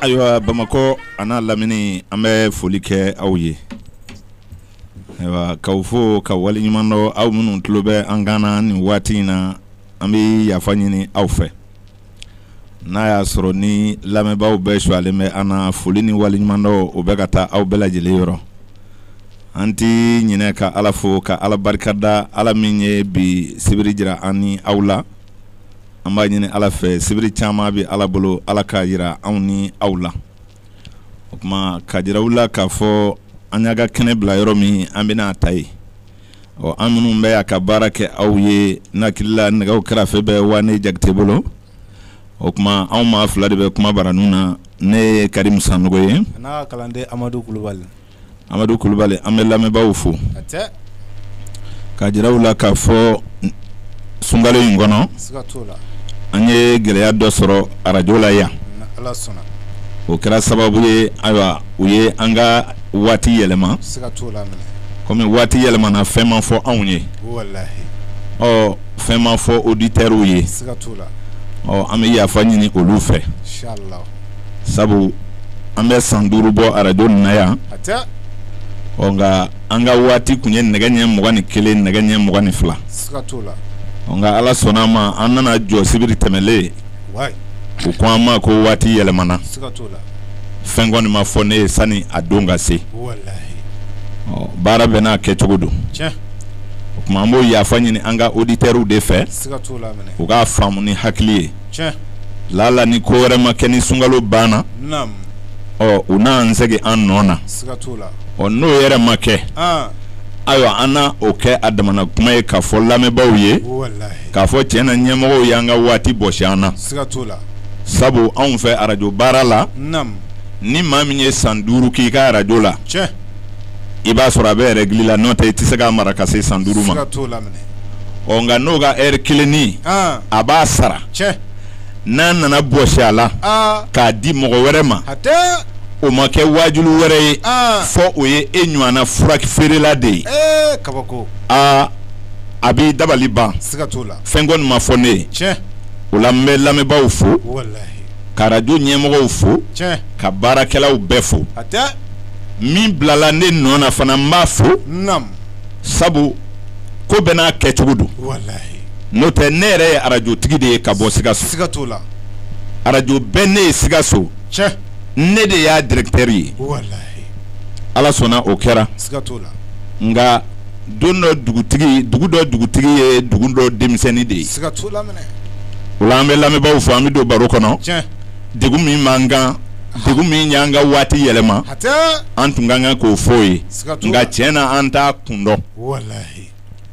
Ayiwa Bamako ana lamini an bɛ foli kɛ aw ye. Ayiwa k'aw fo ka wale ɲuman dɔn aw minnu tulo bɛ an gana ni waati in na an bɛ yafa ɲini aw fɛ. N'a y'a sɔrɔ ni lamɛnbaaw bɛɛ suyalen bɛ an na foli ni wale ɲuman dɔn o bɛ ka taa aw bɛɛ lajɛlen yɔrɔ. An ti ɲinɛ ka Ala fo ka Ala barikada Ala min ye bi sibiri jira an ni aw la. An b'a ɲini Ala fɛ sibiri caman bɛ Ala bolo Ala ka jira anw ni aw la. O kuma ka jira u la k'a fɔ an y'a ka kɛnɛ bila yɔrɔ min an bɛna ta ye. An minnu bɛ a ka baara kɛ aw ye n'akili la nɛgɛw kɛrɛfɛ bɛ Wane Jakite bolo. O kuma anw maa fila de bɛ kuma baraniw na ne ye Karimu Sanogo ye. N'a ka kalanden Amadu Kulubali. Amadu Kulubali an bɛ lamɛnbaaw fo. Ka jira u la k'a fɔ sunkalo in kɔnɔ. Siga t'o la. An ye gɛlɛya dɔ sɔrɔ arajo la yan. Ala sɔnna. O kɛra sababu ye ayiwa u ye an ka waati yɛlɛma. Siga t'o la minɛ. Komi waati yɛlɛmana fɛn ma fɔ anw ye. Walahi. Fɛn ma fɔ auditeurs ye. Siga t'o la. An bɛ yafa ɲini olu fɛ. Inshallah. Sabu an bɛ san 5 bɔ arajo nin na yan. Nka an ka waati kun ye nɛgɛ ɲɛ 21 nɛgɛ ɲɛ 22. Siga t'o la. Nka Ala sɔnna ma an nana jɔ sibiri tɛmɛlen. U ko an ma ko waati yɛlɛmana. Siga t'o la. Fɛn kɔni ma fɔ ne ye sani a don ka se. Walahi. Baara bɛɛ n'a kɛcogo don. Tiɲɛ. O kuma an b'o yafa ɲini an ka auditeurs de fɛ. Siga t'o la minɛ. U k'a faamu ni hakili ye. Tiɲɛ. Lala ni ko wɛrɛ ma kɛ ni sunkalo banna. Naam. U n'an segin an nɔ na. Siga t'o la. N'o yɛrɛ ma kɛ. Ayiwa an na o kɛ a damana kuma ye k'a fɔ lamɛnbaaw ye. Walahi. K'a fɔ tiɲɛ na ɲɛmɔgɔw y'an ka waati bɔsi an na. Siga t'o la. Sabu anw fɛ arajo baara la. Naam. Ni maa min ye san 5 k'i ka arajo la. Tiɲɛ. I b'a sɔrɔ a bɛ règle la n'o tɛ i tɛ se k'a mara ka se san 5 ma. Siga t'o la minɛ. Nka n'o ka heure kelenni a b'a sara. Tiɲɛ. N'an nana bɔsi a la k'a di mɔgɔ wɛrɛ ma. O ma kɛ waajulu wɛrɛ ye fɔ o ye e ɲɔgɔnna furaki feerela de ye. Kabako. A b'i dabali ban. Siga t'o la. Fɛn kɔni ma fɔ ne ye. Tiɲɛ. O la n bɛ lamɛnbaaw fo. Walahi. Ka arajo ɲɛmɔgɔw fo. Tiɲɛ. Ka baarakɛlaw bɛɛ fo. Min bilala ne nɔ na fana n b'a fo. Naam. Sabu ko bɛɛ n'a kɛcogo don. Walahi. N'o tɛ ne yɛrɛ ye arajotigi de ye ka bɔ Sikaso. Siga t'o la. Arajo bɛɛ ne ye Sikaso. Tiɲɛ. Ne de y'a directeur ye. Walahi. Ala sɔnna o kɛra. Siga t'o la. Nka don dɔ dugu dɔ dugutigi ye dugu dɔ denmisɛnnin de ye. Siga t'o la minɛ. O la an bɛ lamɛnbaaw fɔ an bɛ don baro kɔnɔ. Tiɲɛ. Degun min b'an kan degun min y'an ka waati yɛlɛma an tun ka kan k'o fɔ ye. Nka tiɲɛ na an t'a kun dɔn. Walahi.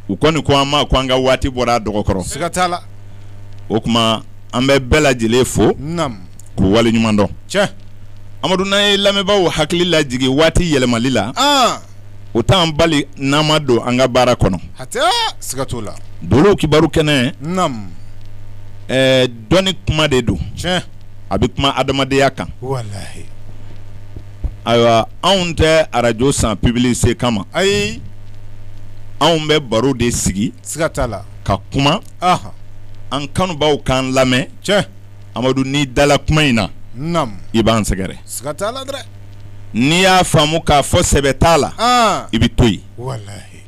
U kɔni ko an ma ko an ka waati bɔra a dɔgɔ kɔrɔ. Siga t'a la. O kuma an bɛ bɛɛ lajɛlen fo. Naam. K'u wale ɲuman dɔn. Tiɲɛ. Amadu n'an ye lamɛnbaaw hakili lajigi waati yɛlɛmali la. O t'an bali n'an ma don an ka baara kɔnɔ. Siga t'o la. Dolo kibaru kɛnɛ. Naam. Dɔnni kuma de don. Tiɲɛ. A bɛ kuma adamadenya kan. Walahi. Ayiwa anw tɛ arajo san publicité kama. Ayi. Anw bɛ baro de sigi. Siga t'a la. Ka kuma. An kanubaw k'an lamɛn. Tiɲɛ. Amadu n'i dala kuma in na. Naam. I b'an sɛgɛrɛ. Siga t'a la dɛ. N'i y'a faamu k'a fɔ sɛbɛ t'a la. I bɛ to yen. Walahi.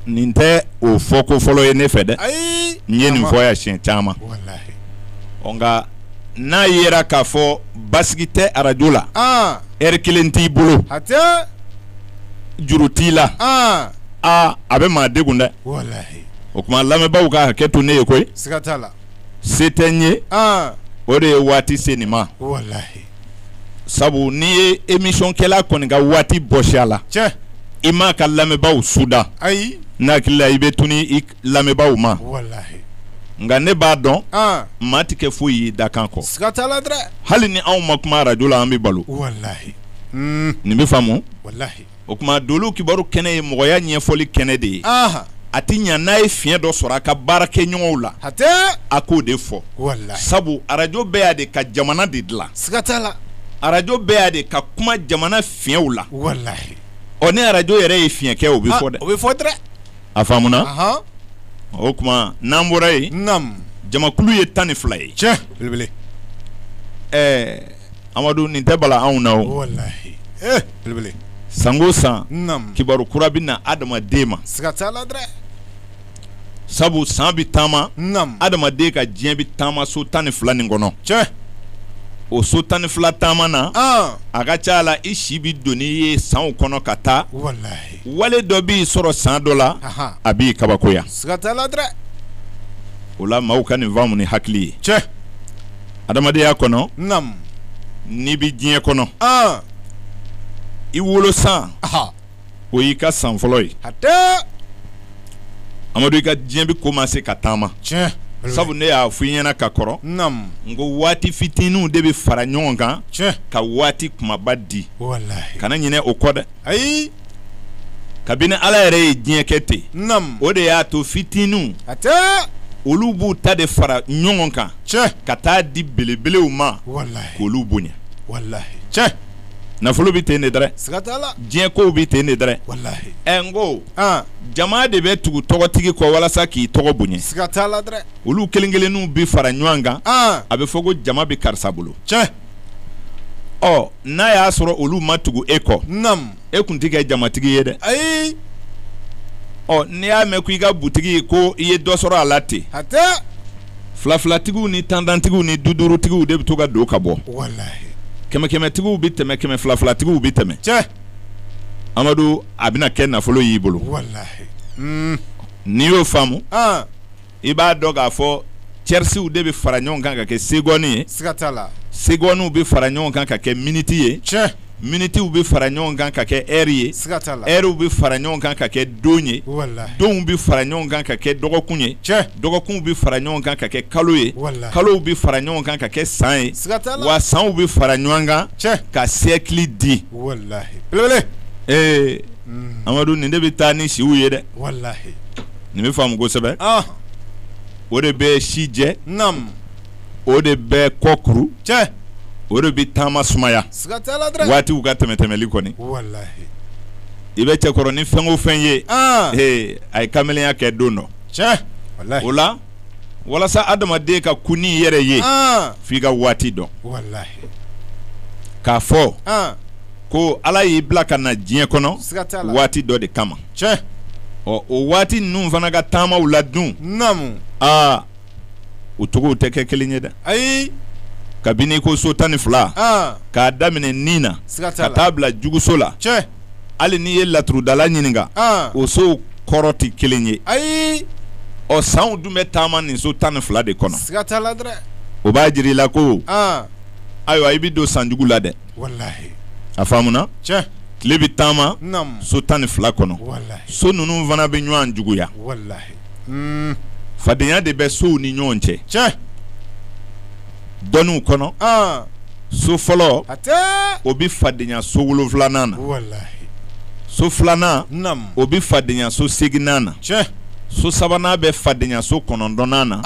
Nin tɛ o fɔ ko fɔlɔ ye ne fɛ dɛ. Ayi. N ye nin fɔ yan siɲɛ caman. Walahi. Nka n'a yera k'a fɔ basigi tɛ arajo la. Heure kelen t'i bolo. Juru t'i la. A bɛ maa degun dɛ. Walahi. O kuma lamɛnbaaw ka hakɛ to ne ye koyi. Siga t'a la. Se tɛ n ye. O de ye waati se nin ma. Walahi. Sabu n'i ye émission kɛla kɔni ka waati bɔsi a la. Tiɲɛ. I m'a ka lamɛnbaaw suda. Ayi. N'a hakili la i bɛ tuni i lamɛnbaaw ma. Walahi. Nka ne b'a dɔn. Maa ti kɛ foyi y'i da kan kɔ. Siga t'a la dɛ. Hali ni anw ma kuma arajo la an bɛ balo. Walahi. Nin bɛ faamu. Walahi. O kuma Dolo kibaru kɛnɛ ye mɔgɔya ɲɛfɔli kɛnɛ de ye. A ti ɲa n'a ye fiɲɛ dɔ sɔrɔ a ka baarakɛ ɲɔgɔnw la. A k'o de fɔ. Walahi. Sabu arajo bɛɛ y'a de ka jamana de dilan. Siga t'a la. Arajo bɛɛ y'a de ka kuma jamana fiɲɛw la. Walahi. Ni arajo yɛrɛ ye fiɲɛ kɛ o bɛ fɔ dɛ. O bɛ fɔ dɛ. A faamuna. O kuma n'an bɔra yen. Naam. Jamakulu ye 12 ye. Tiɲɛ. Belebele. Amadu nin tɛ bala anw na o. Wallahi. Belebele. Sango san. Nam. Kibaru kura bɛ na adamaden ma. Siga t'a la dɛ. Sabu san bi taama. Nam. Adamaden ka diɲɛ bi taama so 12 nin kɔnɔ. Tiɲɛ. O so 12 taama na. A ka ca la i si bi doni ye sanw kɔnɔ ka taa. Wallahi. Wale dɔ b'i sɔrɔ san dɔ la. A b'i kabakoya. Siga t'a la dɛ. O la maaw ka nin faamu ni hakili ye. Tiɲɛ. Adamadenya kɔnɔ. Nam. N'i bi diɲɛ kɔnɔ. I wolo san. O y'i ka san fɔlɔ ye. Hatɛ. Amadu i ka diɲɛ bi commencer ka taama. Tiɲɛ. Sabu ne y'a f'i ɲɛna ka kɔrɔ. Nam. N ko waati fitininw de bɛ fara ɲɔgɔn kan. Tiɲɛ. Ka waati kumaba di. Wallahi. Kana ɲinɛ o kɔ dɛ. Ayi. Kabini Ala yɛrɛ ye diɲɛ kɛ ten. Nam. O de y'a to fitininw. Hatɛ. Olu b'u ta de fara ɲɔgɔn kan. Tiɲɛ. Ka taa di belebelew ma. Wallahi. K'olu bonya. Wallahi. Tiɲɛ. Nafolo bɛ ten de dɛrɛ. Siga t'a la. Diɲɛ kow bɛ ten de dɛrɛ. Wallahi. N ko. Jama de bɛ tugu tɔgɔtigi kɔ walasa k'i tɔgɔ bonya. Siga t'a la dɛrɛ. Olu kelen-kelenninw bi fara ɲɔgɔn kan. A bɛ fɔ ko jama bɛ karisa bolo. Tiɲɛ. N'a y'a sɔrɔ olu ma tugu e kɔ. Nam. E kun tɛ kɛ jamatigi ye dɛ. Ayi. N'i y'a mɛn ko i ka butigi ko i ye dɔ sɔrɔ a la ten. Hatɛ. Fila-filatigiw ni tantantigiw ni dudurutigiw de bɛ to ka don ka bɔ. Wallahi. Kɛmɛ-kɛmɛtigiw bɛ tɛmɛ, kɛmɛ fila-filatigiw bɛ tɛmɛ. Tiɲɛ. Amadu a bɛna kɛ nafolo y'i bolo. Wallahi. N'i y'o faamu. I b'a dɔn k'a fɔ cɛrisiw de bɛ fara ɲɔgɔn kan ka kɛ segɔni ye. Siga t'a la. Segɔniw bɛ fara ɲɔgɔn kan ka kɛ miniti ye. Tiɲɛ. Minitiw bɛ fara ɲɔgɔn kan ka kɛ ɛri ye. Siga t'a la. Ɛriw bɛ fara ɲɔgɔn kan ka kɛ don ye. Wallahi. Donw bɛ fara ɲɔgɔn kan ka kɛ dɔgɔkun ye. Tiɲɛ. Dɔgɔkunw bɛ fara ɲɔgɔn kan ka kɛ kalo ye. Wallahi. Kalow bɛ fara ɲɔgɔn kan ka kɛ san ye. Siga t'a la. Wa sanw bɛ fara ɲɔgɔn kan. Tiɲɛ. Ka siècle di. Wallahi. Belebele. Amadu nin de bɛ taa ni siw ye dɛ. Wallahi. Nin bɛ faamu kosɛbɛ. O de bɛ si jɛ. Nam. O de bɛ kɔ kuru. Tiɲɛ. O de bɛ taama sumaya. Siga t'a la dɛ. Waatiw ka tɛmɛtɛmɛli kɔni. Wallahi. I bɛ cɛkɔrɔ ni fɛn o fɛn ye. A ye kamelenya kɛ don dɔ. Tiɲɛ. Wallahi. O la walasa adamaden ka kun n'i yɛrɛ ye. F'i ka waati dɔn. Wallahi. K'a fɔ. Ko Ala y'i bila ka na diɲɛ kɔnɔ. Siga t'a la. Waati dɔ de kama. Tiɲɛ. O waati ninnu fana ka taamaw la dun. Namu. O cogow tɛ kɛ kelen ye dɛ. Ayi. Kabini ko so 12. K'a daminɛ nin na. Siga t'a la. Ka taa bila juguso la. Tiɲɛ. Hali n'i ye laturudala ɲininka. O sow kɔrɔ tɛ kelen ye. Ayi. Sanw dun bɛ taama nin so 12 de kɔnɔ. Siga t'a la dɛ. O b'a jira i la ko. Ayiwa i bɛ don sanjugu la dɛ. Wallahi. A faamuna. Tiɲɛ. Tile bɛ taama. Nam. So 12 kɔnɔ. Wallahi. So ninnu fana bɛ ɲɔgɔn juguya. Wallahi. Fadenya de bɛ sow ni ɲɔgɔn cɛ. Tiɲɛ. Dɔnniw kɔnɔ. So fɔlɔ. Hatɛ. O bɛ fadenya so 7nan na. Wallahi. So 2nan. Nam. O bɛ fadenya so 8nan na. Tiɲɛ. So 3nan bɛ fadenya so 9nan na.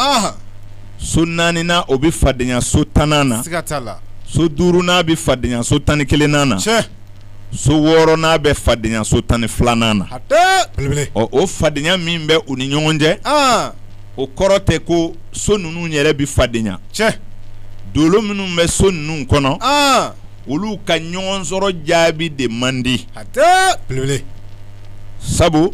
So 4nan o bɛ fadenya so 10nan na. Siga t'a la. So 5nan bɛ fadenya so 11nan na. Tiɲɛ. So 6nan bɛ fadenya so 12nan na. Hatɛ. Belebele. O fadenya min bɛ u ni ɲɔgɔn cɛ. O kɔrɔ tɛ ko so ninnu yɛrɛ bɛ fadenya. Tiɲɛ. Dolo minnu bɛ so ninnu kɔnɔ. Olu ka ɲɔgɔn sɔrɔ jaabi de man di. Hatɛ. Belebele. Sabu.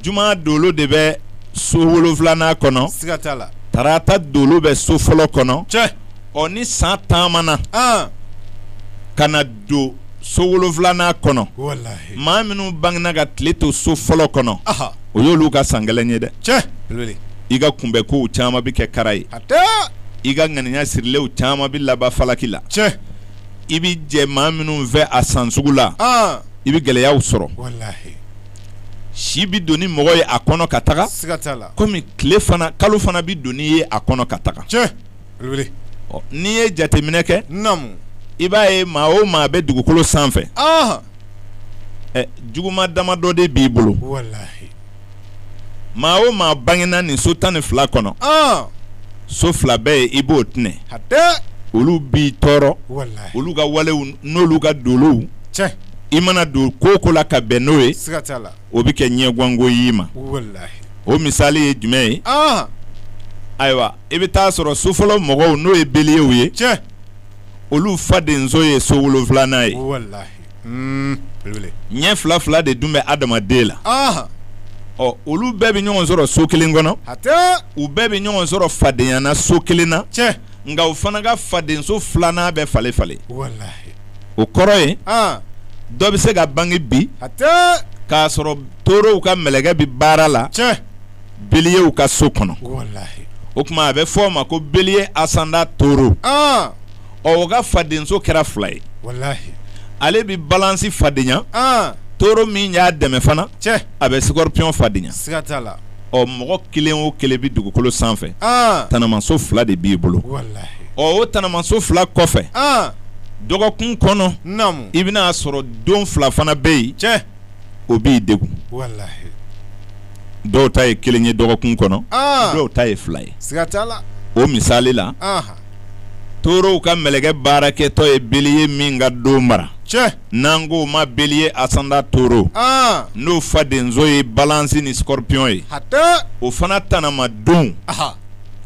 Juma dolo de bɛ so 7nan kɔnɔ. Siga t'a la. Tarata dolo bɛ so fɔlɔ kɔnɔ. Tiɲɛ. Ni san taamana. Ka na don so 7nan kɔnɔ. Wallahi. Maa minnu bangena ka tile to so fɔlɔ kɔnɔ. O y'olu ka san gɛlɛn ye dɛ. Tiɲɛ. Belebele. I ka kunbɛkow caman bɛ kɛ kara ye. Hatɛ. I ka ŋaniya sirilenw caman bɛ laban falaki la. Tiɲɛ. I bɛ jɛ maa minnu fɛ a san sugu la. I bɛ gɛlɛyaw sɔrɔ. Wallahi. Si bi don ni mɔgɔ ye a kɔnɔ ka taga. Siga t'a la. Komi kalo fana bi don n'i ye a kɔnɔ ka taga. Tiɲɛ. Belebele. N'i ye jateminɛ kɛ. Namu. I b'a ye maa o maa bɛ dugukolo sanfɛ. Juguma damadɔ de b'i bolo. Wallahi. Maa o maa bangena nin so 12 kɔnɔ. So 2 bɛɛ ye i b'o tinɛ. Hatɛ. Olu b'i tɔɔrɔ. Wallahi. Olu ka walew n'olu ka dolow. Tiɲɛ. I mana don ko o ko la ka bɛn n'o ye. Siga t'a la. O bɛ kɛ ɲɛguwanko y'i ma. Wallahi. O misali ye jumɛn ye. Ayiwa i bɛ taa sɔrɔ so fɔlɔ mɔgɔw n'o ye beliyew ye. Tiɲɛ. olu fadenzo ye so 7 ye wallahi belebele ɲɛ 2 de dun bɛ adamaden la olu bɛɛ bɛ ɲɔgɔn sɔrɔ so kelen kɔnɔ u bɛɛ bɛ ɲɔgɔn sɔrɔ fadenyana so kelen na nka o fana ka fadenso 2nan bɛ fale wallahi o kɔrɔ ye dɔ bɛ se ka bange bi k'a sɔrɔ torow ka mɛlɛkɛ bi baara la beliyew ka so kɔnɔ wallahi o kuma a bɛ fɔ o ma ko beliye asanda toro o ka fadenso kɛra 2 ye wallahi ale bi balansi fadenya toro min y'a dɛmɛ fana a bɛ scorpion fadenya siga t'a la mɔgɔ kelen o kelen bi dugukolo sanfɛ tanamaso 2 de b'i bolo wallahi o tanamaso 2 kɔfɛ dɔgɔkun kɔnɔ i bɛna sɔrɔ don 2 fana bɛ yen o b'i degun wallahi dɔw ta ye 1 ye dɔgɔkun kɔnɔ dɔw ta ye 2 ye siga t'a la o misali la torow ka mɛlɛkɛ baarakɛtɔ ye beliye min ka don mara n'an ko ma beliye asanda toro n'o fadenzo ye balansi ni scorpion ye o fana tanama don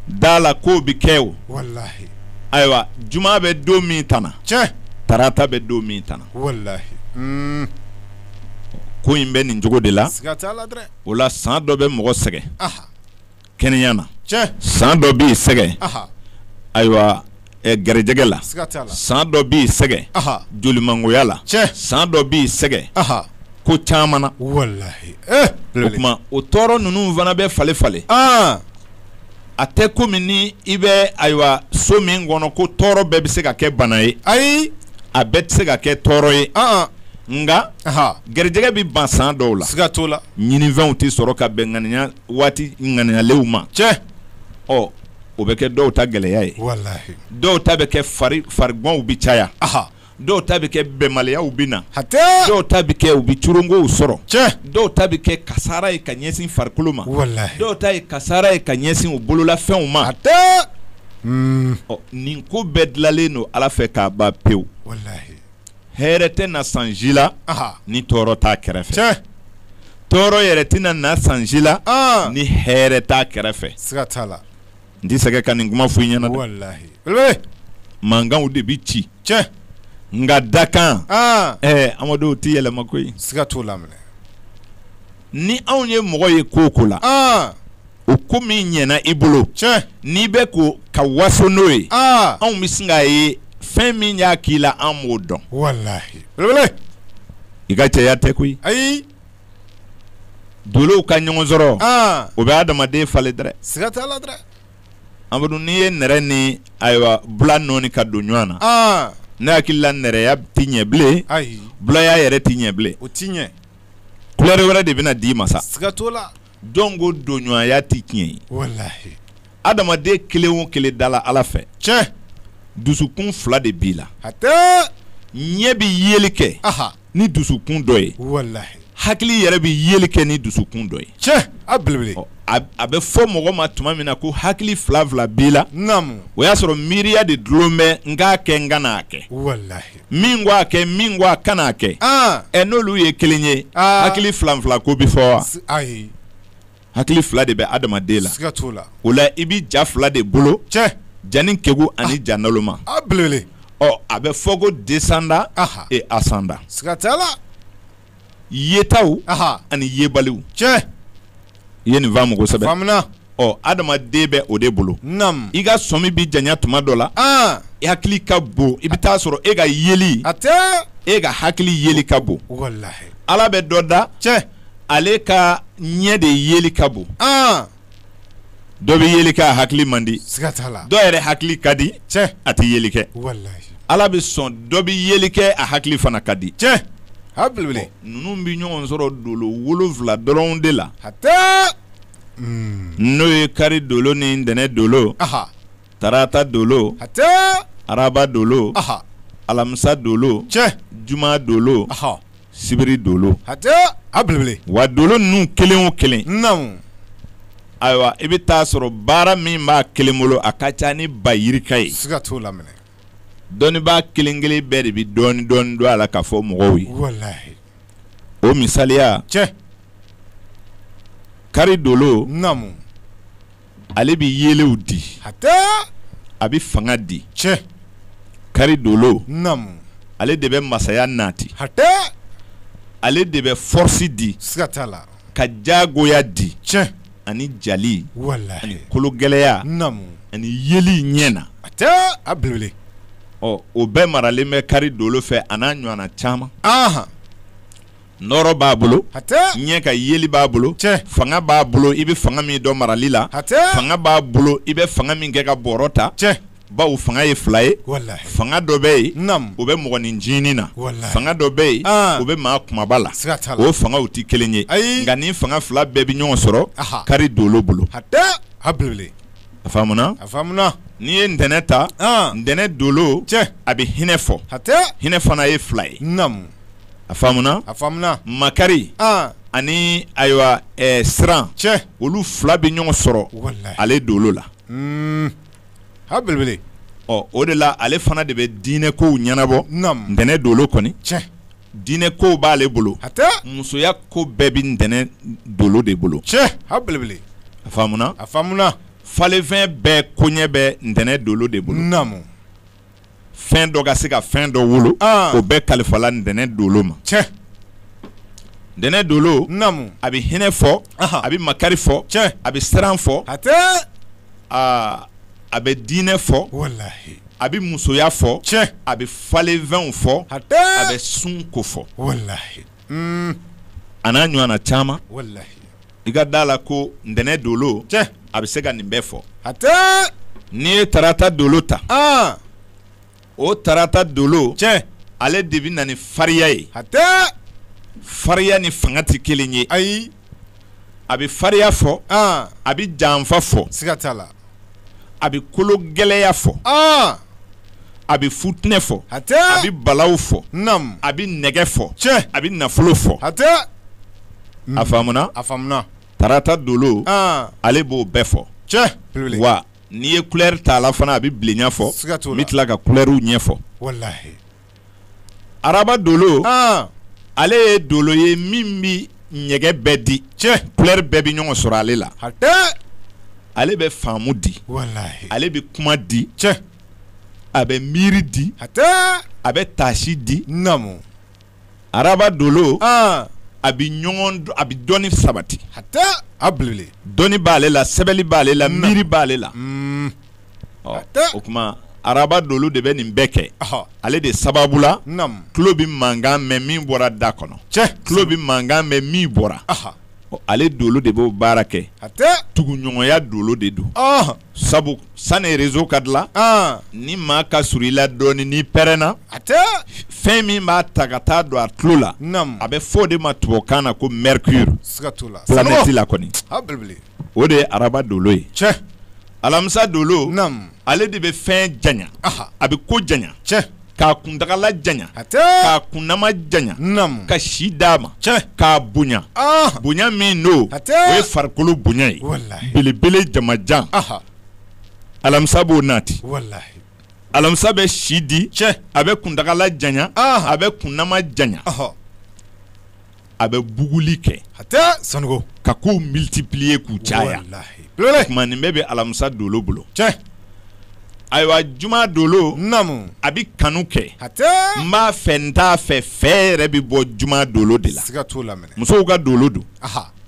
da la k'o bi kɛ o wallahi ayiwa juma bɛ don min tana tarata bɛ don min tana wallahi ko in bɛ nin cogo de la siga t'a la dɛ o la san dɔ bɛ mɔgɔ sɛgɛn kɛnɛya na san dɔ b'i sɛgɛn ayiwa gɛrɛjɛgɛ la san dɔ b'i sɛgɛn jolimangoya la san dɔ b'i sɛgɛn ko caman na wallahi o kuma o tɔɔrɔ ninnu fana bɛ fale a tɛ komi ni i bɛ ayiwa so min kɔnɔ ko tɔɔrɔ bɛɛ bɛ se ka kɛ bana ye ayi a bɛɛ tɛ se ka kɛ tɔɔrɔ ye nga gɛrɛjɛgɛ bɛ ban san dɔw la siga t'o la ɲinifɛnw tɛ sɔrɔ ka bɛn ŋaniya waati ŋaniyalew ma o bɛ kɛ dɔw ta gɛlɛya ye wallahi dɔw ta bɛ kɛ farigɔnw bi caya dɔw ta bɛ kɛ bɛnbaliyaw bi na dɔw ta bɛ kɛ u bi corongow sɔrɔ dɔw ta bɛ kɛ kasara ye ka ɲɛsin farikolo ma wallahi dɔw ta ye kasara ye ka ɲɛsin u bololafɛnw ma nin ko bɛɛ dilanlen don Ala fɛ k'a ban pewu wallahi hɛrɛ tɛ na san ji la ni tɔɔrɔ t'a kɛrɛfɛ tɔɔrɔ yɛrɛ tɛna na san ji la ni hɛrɛ t'a kɛrɛfɛ siga t'a la n tɛ sɛgɛ ka nin kuma fɔ i ɲɛna dɛ wallahi mankanw de bi ci nka dakan Amadu tɛ yɛlɛma koyi siga t'o la minɛ ni anw ye mɔgɔ ye ko o ko la o ko min ɲɛna i bolo n'i bɛ ko ka waso n'o ye anw bɛ sin k'a ye fɛn min y'a k'i la an m'o dɔn wallahi i ka cɛya tɛ koyi ayi dolow ka ɲɔgɔn sɔrɔ o bɛ adamaden falen dɛrɛ siga t'a la dɛrɛ Amadu n'i ye nɛrɛ ni ayiwa bula nɔɔni ka don ɲɔgɔn na ne hakili la nɛrɛya ti ɲɛ bilen bulaya yɛrɛ ti ɲɛ bilen o ti ɲɛ couleur wɛrɛ de bɛna d'i ma sa siga t'o la donc o donɲɔgɔnya ti tiɲɛ ye wallahi adamaden kelen o kelen dala Ala fɛ dusukun 2 de b'i la ɲɛ bi yeli kɛ ni dusukun dɔ ye wallahi hakili yɛrɛ bi yeli kɛ ni dusukun dɔ ye a belebele a bɛ fɔ mɔgɔ ma tuma min na ko hakili 2 b'i la o y'a sɔrɔ miiriya de dulon bɛ n k'a kɛ n kana kɛ wallahi min ko a kɛ min ko a kana kɛ n'olu ye kelen ye hakili 2 ko bi fɔ wa ayi hakili 2 de bɛ adamaden la siga t'o la o la i bi ja 2 de bolo jani kegu ani ja naloma a belebele a bɛ fɔ ko descendant et ascendant siga t'a la yetaw ani yebaliw i ye nin faamu kosɛbɛ adamaden bɛ o de bolo i ka sɔmi bi janya tuma dɔ la i hakili ka bon i bɛ taa sɔrɔ e ka yeli e ka hakili yeli ka bon wallahi Ala bɛ dɔ da ale ka ɲɛ de yeli ka bon dɔ bɛ yeli kɛ a hakili man di siga t'a la dɔ yɛrɛ hakili ka di a tɛ yeli kɛ wallahi Ala bɛ sɔn dɔ bɛ yeli kɛ a hakili fana ka di a belebele ninnu bɛ ɲɔgɔn sɔrɔ dolo 7 dɔrɔn de la n'o ye kari dolo ni ntɛnɛn dolo tarata dolo araba dolo alamisa dolo juma dolo sibiri dolo a belebele wa dolo ninnu kelen o kelen ayiwa i bɛ taa sɔrɔ baara min b'a kelen bolo a ka ca ni ba yirika ye siga t'o la minɛ dɔnnibaa kelen kelen bɛɛ de bɛ dɔɔni dɔɔni don a la ka fɔ mɔgɔw ye wallahi o misaliya kari dolo ale bɛ yelew di a bɛ fanga di kari dolo namu ale de bɛ masaya nati hatɛ ale de bɛ force di siga t'a la ka jagoya di tiɲɛ ani jali walahi ani kologɛlɛya namu ani yeli ɲɛna hatɛ a belebele o bɛɛ maralen bɛ kari dolo fɛ a n'a ɲɔgɔnna caman nɔrɔ b'a bolo hatɛ ɲɛ ka yeli b'a bolo tiɲɛ fanga b'a bolo i bɛ fanga min dɔn marali la hatɛ fanga b'a bolo i bɛ fanga min kɛ ka bɔrɔ ta tiɲɛ bawo fanga ye fila ye walahi fanga dɔ bɛ yen namu o bɛ mɔgɔninjinin na walahi fanga dɔ bɛ yen o bɛ maa kumaba la siga t'a la o fangaw tɛ kelen ye ayi nka nin fanga fila bɛɛ bɛ ɲɔgɔn sɔrɔ kari dolo bolo hatɛ a belebele a faamuna a faamuna n'i ye ntɛnɛn ta ntɛnɛn dolo tiɲɛ a bɛ hinɛ fɔ hatɛ hinɛ fana ye fila ye namu a faamuna a faamuna makari ani ayiwa siran tiɲɛ olu fila bɛ ɲɔgɔn sɔrɔ walahi ale dolo la a belebele o de la ale fana de bɛ diinɛ kow ɲɛnabɔ namu ntɛnɛn dolo kɔni tiɲɛ diinɛ kow b'ale bolo hatɛ musoya ko bɛɛ bɛ ntɛnɛn dolo de bolo tiɲɛ a belebele a faamuna a faamuna falenfɛn bɛɛ koɲɛ bɛ ntɛnɛn dolo de bolo namu fɛn dɔ ka se ka fɛn dɔ wolo o bɛɛ kalifala ntɛnɛn dolo ma tiɲɛ ntɛnɛn dolo namu a bɛ hinɛ fɔ a bɛ makari fɔ tiɲɛ a bɛ siran fɔ hatɛ a bɛ diinɛ fɔ walahi a bɛ musoya fɔ tiɲɛ a bɛ falenfɛnw fɔ hatɛ a bɛ sun ko fɔ walahi a n'a ɲɔgɔnna caman walahi i ka da la ko ntɛnɛn dolo tiɲɛ a bɛ se ka nin bɛɛ fɔ hatɛ n'i ye tarata dolo ta o tarata dolo tiɲɛ ale de bɛ na ni fariya ye hatɛ fariya ni fanga tɛ kelen ye ayi a bɛ fariya fɔ a bɛ janfa fɔ siga t'a la a bɛ kolo gɛlɛya fɔ a bɛ futinɛ fɔ hatɛ a bɛ balaw fɔ namu a bɛ nɛgɛ fɔ tiɲɛ a bɛ nafolo fɔ hatɛ a faamuna a faamuna tarata dolo ale b'o bɛɛ fɔ tiɲɛ belebele wa n'i ye couleur t'a la fana a bɛ bilenya fɔ siga t'o n la bɛ tila ka couleur ɲɛfɔ walahi araba dolo ale ye dolo ye min bɛ ɲɛgɛ bɛɛ di tiɲɛ couleur bɛɛ bɛ ɲɔgɔn sɔrɔ ale la hatɛ ale bɛ faamu di walahi ale bɛ kuma di tiɲɛ a bɛ miiri di hatɛ a bɛ taasi di namu araba dolo a bɛ dɔnni sabati hatɛ a belebele dɔnni b'ale la sɛbɛnni b'ale la miiri b'ale la hatɛ o tuma araba dolo de bɛ nin bɛɛ kɛ ale de sababu la namu tulo bɛ mankan mɛn min bɔra da kɔnɔ tiɲɛ tulo bɛ mankan mɛn min bɔra ale dolo de b'o baara kɛ hatɛ tuguɲɔgɔnya dolo de don sabu sani réseau ka dilan ni maa ka surun i la dɔɔni n'i pɛrɛnna hatɛ fɛn min b'a ta ka taa don a tulo la namu a bɛ fɔ o de ma tubabukan na ko mercure siga t'o la planète la kɔni a belebele o de ye araba dolo ye tiɲɛ alamisa dolo namu ale de bɛ fɛn janya a bɛ ko janya tiɲɛ k'a kuntagala janya hatɛ k'a kunnama janya namu ka si d'a ma tiɲɛ k'a bonya bonya min n'o hatɛ o ye farikolo bonya ye walahi belebele jamajan alamisa b'o nati walahi alamisa bɛ si di tiɲɛ a bɛ kuntagala janya a bɛ kunnama janya a bɛ buguli kɛ hatɛ sanuko ka kow multiplier k'u caya walahi belebele tuma nin bɛɛ bɛ alamisa dolo bolo tiɲɛ ayiwa juma dolo namu a bɛ kanu kɛ hatɛ n b'a fɛ n t'a fɛ fɛn yɛrɛ bɛ bɔ juma dolo de la siga t'o la minɛ musow ka dolo don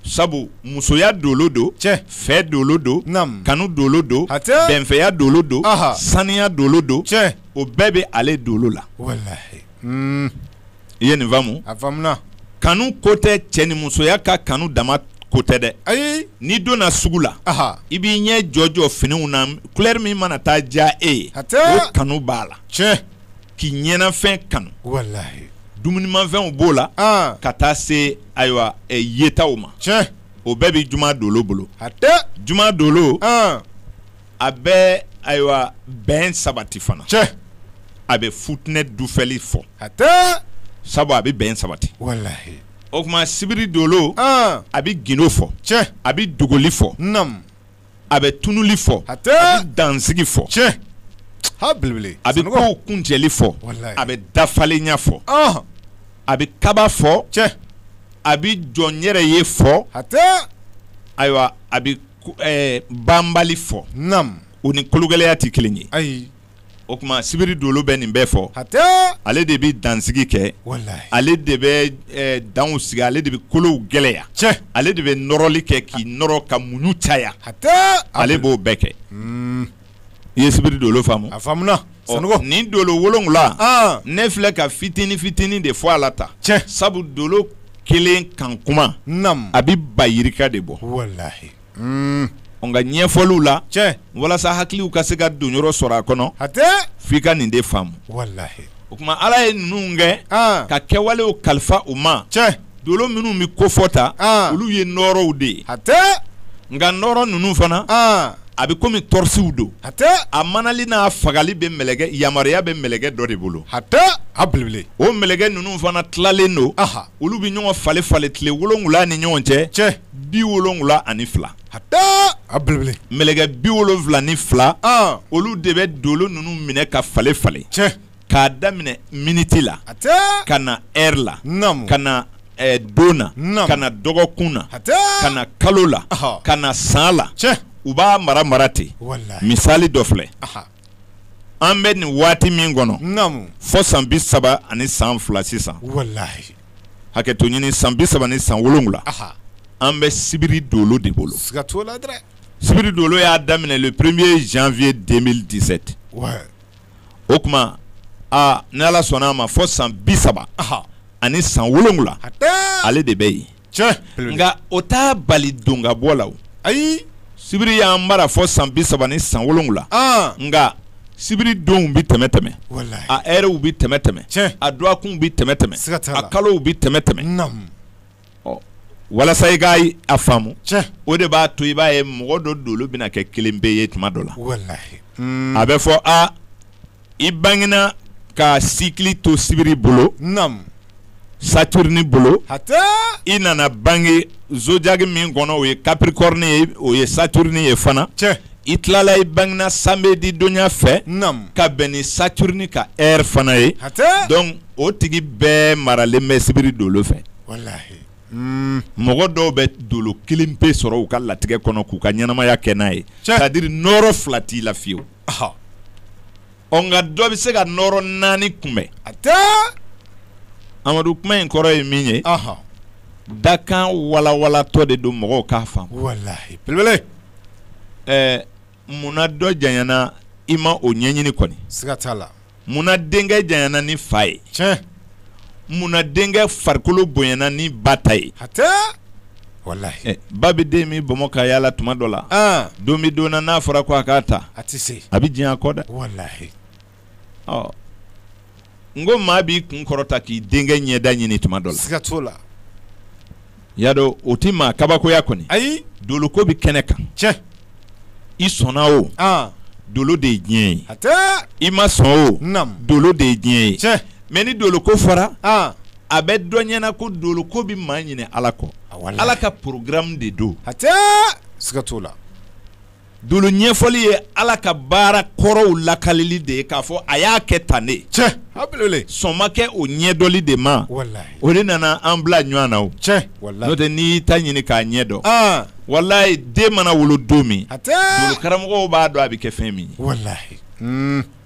sabu musoya dolo don tiɲɛ fɛ dolo don namu kanu dolo don hatɛ bɛnfɛya dolo don saniya dolo don tiɲɛ o bɛɛ bɛ ale dolo la walahi i ye nin faamu a faamuna kanu ko tɛ cɛ ni musoya ka kanu dama ko tɛ dɛ ayi n'i donna sugu la i b'i ɲɛ jɔ finiw na couleur min mana taa diya e ye o kanu b'a la tiɲɛ k'i ɲɛnafɛn kanu walahi dumunimafɛnw b'o la ka taa se ayiwa yetaw ma tiɲɛ o bɛɛ bɛ juma dolo bolo hatɛ juma dolo a bɛ ayiwa bɛn sabati fana tiɲɛ a bɛ futinɛ dufɛli fɔ hatɛ sabu a bɛ bɛn sabati walahi o tuma sibiri dolo a bɛ gindo fɔ tiɲɛ a bɛ dogoli fɔ namu a bɛ tunuli fɔ hatɛ a bɛ dansigi fɔ tiɲɛ ha belebele a bɛ kow kuncɛli fɔ a bɛ dafalenya fɔ a bɛ kaba fɔ tiɲɛ a bɛ jɔ n yɛrɛ ye fɔ hatɛ ayiwa a bɛ banbali fɔ namu o ni kologɛlɛya tɛ kelen ye ayi o kuma sibiri dolo bɛ nin bɛɛ fɔ Hata. ale de bi dansigi kɛ Wallahi. ale de bɛ danw sigi ale de bɛ kolow gɛlɛya Tiɲɛ. ale de bɛ nɔrɔli kɛ k'i nɔrɔ ka muɲu caya Hata. ale b'o bɛɛ kɛ i ye sibiri dolo faamu A faamuna. Sanugo. nin dolo wolonwula Ah. ne filɛ ka fitini fitini de fɔ a la ta Tiɲɛ. sabu dolo kelen kan kuma Nam. a bi ba yirika de bɔ Wallahi. nka ɲɛfɔliw la Tiɲɛ. walasa hakiliw ka se ka don yɔrɔ sɔrɔ a kɔnɔ Hata. f'i ka nin de faamu Wallahi. o kuma ala ye ninnu kɛ Ah. ka kɛwalew kalifa u ma Tiɲɛ. dolo minnu bi kofɔ ta Ah. olu ye nɔɔrɔw de ye Hata. nka nɔɔrɔ ninnu fana Ah. a bɛ komi tɔrisiw don Hata. a manali n'a fagali bɛ mɛlɛkɛ yamaruya bɛ mɛlɛkɛ dɔ de bolo Hata. A belebele. o mɛlɛkɛ ninnu fana tilalen don Aha. olu bɛ ɲɔgɔn falen tile wolonwula ni ɲɔgɔn cɛ Tiɲɛ. 72 Hata. A belebele. mɛlɛkɛ 72 Ah. olu de bɛ dolo ninnu minɛ ka falen Tiɲɛ. k'a daminɛ miniti la Hata. ka na ɛri la Nam. ka na don na Nam. ka na dɔgɔkun na Hata. ka na kalo la Aha. ka na san la Tiɲɛ. u b'a mara ten Wallahi. misali dɔ filɛ Aha. an bɛ nin waati min kɔnɔ Nam. fɔ san 30 ani san 2 sisan Wallahi. hakɛto ɲini san 30 ni san 7 Aha. an bɛ sibiri dolo de bolo Siga t'o la dɛrɛ. sibiri dolo y'a daminɛ le 1er janvier 2017 Ouais. o kuma ni ala sɔnna a ma fɔ san 30 Aha. ani san 7 Hata. ale de bɛ yen Tiɲɛ. Belebele. nka o t'a bali don ka bɔ la o Ayi. sibiri y'an mara fɔ san 30 ni san 7 Ah. nka sibiri donw bi tɛmɛ Wallahi. a ɛrɛw bi tɛmɛ Tiɲɛ. a duwakunw bi tɛmɛ Siga t'a a la. kalow bi tɛmɛ Nam. walasa i k'a a faamu Tiɲɛ. o de b'a to i b'a ye mɔgɔ dɔ dolo bɛna kɛ kelen bɛ ye tuma dɔ la Wallahi. a bɛ fɔ i bangena ka sikili to sibiri bolo Nam. saturne bolo Hata. i nana bange zodiac min kɔnɔ o ye capricorne ye o ye saturne ye fana Tiɲɛ. i tilala i bangena samedi donya fɛ Nam. ka bɛn ni saturne ka heure fana ye Hata. donc o tigi bɛɛ maralen bɛ sibiri dolo fɛ Wallahi. mɔgɔ dɔw bɛ dolo kelen pe sɔrɔ u ka latigɛ kɔnɔ k'u ka ɲɛnamaya kɛ n'a ye Tiɲɛ. c'est à dire nɔrɔ fila t'i la fiyewu Aha. nka dɔ bɛ se ka nɔrɔ 4 kunbɛn Hata. amadu kuma in kɔrɔ ye min ye Aha. dakan walawalatɔ de don mɔgɔw k'a faamu Wallahi. Belebele. munna dɔ janyana i ma o ɲɛɲini kɔni Siga t'a la. munna denkɛ janyana ni fa ye Tiɲɛ. munna denkɛ farikolo bonyana ni ba ta ye Hata. Wallahi. ba bɛ den min bɔnmɔ ka yaala tuma dɔ la Ah. don bɛ don na n'a fɔra ko a k'a ta A ti se. a bɛ diɲɛ a kɔ dɛ Wallahi. n ko maa b'i kun kɔrɔta k'i denkɛ ɲɛda ɲini tuma dɔ la Siga t'o la. y'a dɔn o ti maa kabakoya kɔni Ayi. doloko bɛ kɛnɛ kan Tiɲɛ. i sɔnna o Ah. dolo de ye diɲɛ ye Hata. i ma sɔn o Nam. dolo de ye diɲɛ ye Tiɲɛ. mɛ ni doloko fɔra Ah. a bɛ dɔ ɲɛna ko doloko bɛ maa ɲini ala kɔ Wallahi. ala ka programme de don Hata. Siga t'o la. dolo ɲɛfɔli ye ala ka baara kɔrɔw lakalili de ye k'a fɔ a y'a kɛ tan de Tiɲɛ. A belebele. sɔn ma kɛ o ɲɛdɔli de ma Wallahi. o de nana an bila ɲɔgɔn na o Tiɲɛ. n'o Wallahi. tɛ n'i y'i ta ɲini k'a ɲɛ dɔn Ah. walayi den mana wolo don min Hata. dolo karamɔgɔw b'a dɔn a bɛ kɛ fɛn min ye Wallahi.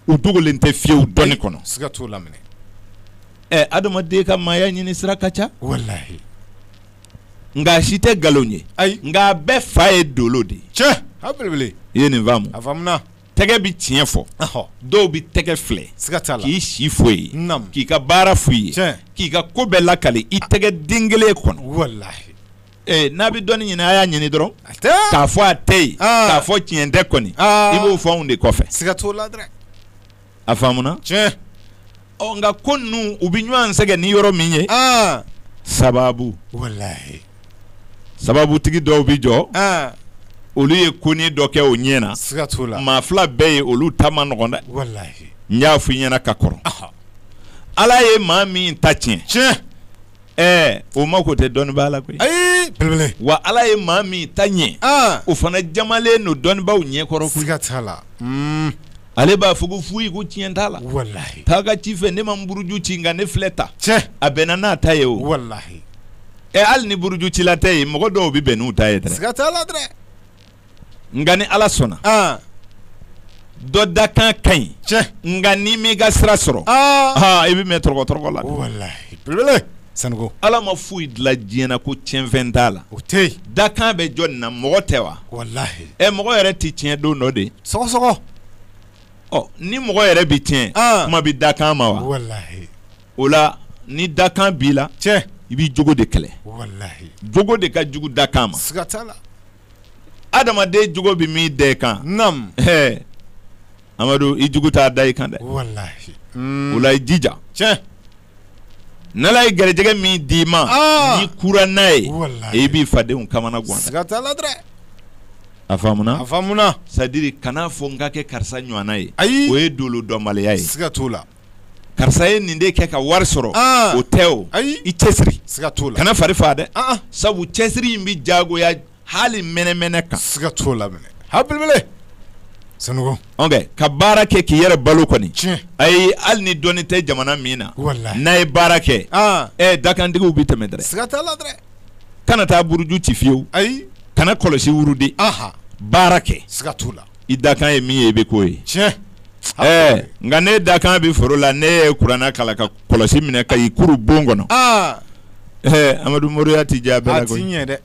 u dogolen tɛ fiyewu dɔnni kɔnɔ Siga t'o la minɛ. adamaden ka maaya ɲini sira ka ca Wallahi. nka a si tɛ nkalon ye Ayi. nka a bɛɛ fa ye dolo de ye Tiɲɛ. A belebele. i ye nin faamu A faamuna. tɛgɛ bi tiɲɛ fɔ Ahɔ. dɔw bi tɛgɛ filɛ Siga t'a la. k'i si fo ye Nam. k'i ka baara f'u ye Tiɲɛ. k'i ka ko bɛɛ lakali i tɛgɛ den kelen kɔnɔ Wallahi. n'a bɛ dɔnni ɲini a y'a ɲini dɔrɔn Hata. k'a fɔ a tɛ yen Ah. k'a fɔ tiɲɛ tɛ kɔni Ah. i b'o fɔ anw de kɔfɛ Siga t'o la dɛrɛ. a faamuna Tiɲɛ. nka ko ninnu u bɛ ɲɔgɔn sɛgɛn ni yɔrɔ min ye Ah. sababu Wallahi. sababutigi dɔw bi jɔ Ah. olu ye koni dɔ kɛ o ɲɛ na Siga t'o la. maa fila bɛɛ ye olu ta ma nɔgɔn dɛ Wallahi. n y'a fɔ i ɲɛna ka kɔrɔ Aha. ala ye maa min ta tiɲɛ Tiɲɛ. o ma ko tɛ dɔnnibaa la koyi Ayi. Belebele. wa ala ye maa min ta ɲɛ Ah. o fana jamalen don dɔnnibaw ɲɛkɔrɔ koyi Siga t'a la. ale b'a fɔ ko foyi ko tiɲɛ t'a la Wallahi. taa ka ci fɛ ne ma n buruju ci nka ne filɛ ta Tiɲɛ. a bɛnna n'a ta ye o Wallahi. hali ni buruju cila tɛ yen mɔgɔ dɔw bɛ bɛn n'u ta ye dɛrɛ Siga t'a la dɛrɛ. nka ni ala sɔnna Ah. dɔ dakan ka ɲi tiɲɛ nka n'i m'i ka sira sɔrɔ i bɛ mɛn tɔrɔgɔ la walahi belebele Sanogo ala ma foyi dilan diɲɛ na ko tiɲɛfɛn t'a la o tɛ yen dakan bɛ jɔ nin na mɔgɔ tɛ wa walahi mɔgɔ yɛrɛ tɛ tiɲɛ don dɔ de sɔgɔsɔgɔ ni mɔgɔ yɛrɛ bɛ tiɲɛ kuma bɛ dakan ma wa walahi o la ni dakan b'i la tiɲɛ i b'i jogo de kɛlɛ walahi jogo de ka jugu dakan ma siga t'a la adamaden jogo bɛ min da i kan nam Amadu i jugu t'a da i kan dɛ walahi o la i jija tiɲɛ n'Ala ye garijɛgɛ min d'i ma ni kura n'a ye i b'i fadenw kamana gan siga t'a la dɛ a faamuna c'est-à-dire kana fɔ n ka kɛ karisa ɲɔgɔnna ye ayi o ye dolo dɔnbaliya ye siga t'o la karisa ye nin de kɛ ka wari sɔrɔ o tɛ o ayi i cɛsiri siga t'o la kana fari fa dɛ sabu cɛsiri in bɛ jagoya hali mɛnɛmɛnɛ kan siga t'o la minɛ ha belebele Sanogo ka baara kɛ k'i yɛrɛ balo kɔni tiɲɛ ayi hali ni dɔnni tɛ jamana min na walahi n'a ye baara kɛ dakantigiw bɛ tɛmɛ dɛrɛ siga t'a la dɛ kana taa buruju ci fiyewu ayi kana kɔlɔsi wurudi baara kɛ siga t'o la i dakan ye min ye i bɛ k'o ye tiɲɛ nka ne dakan bɛ foro la ne ye kuranna kalan ka kɔlɔsi minɛ ka i kuru bon kɔnɔ Amadu Moriya ti diya bɛɛ la koyi a ti ɲɛ dɛ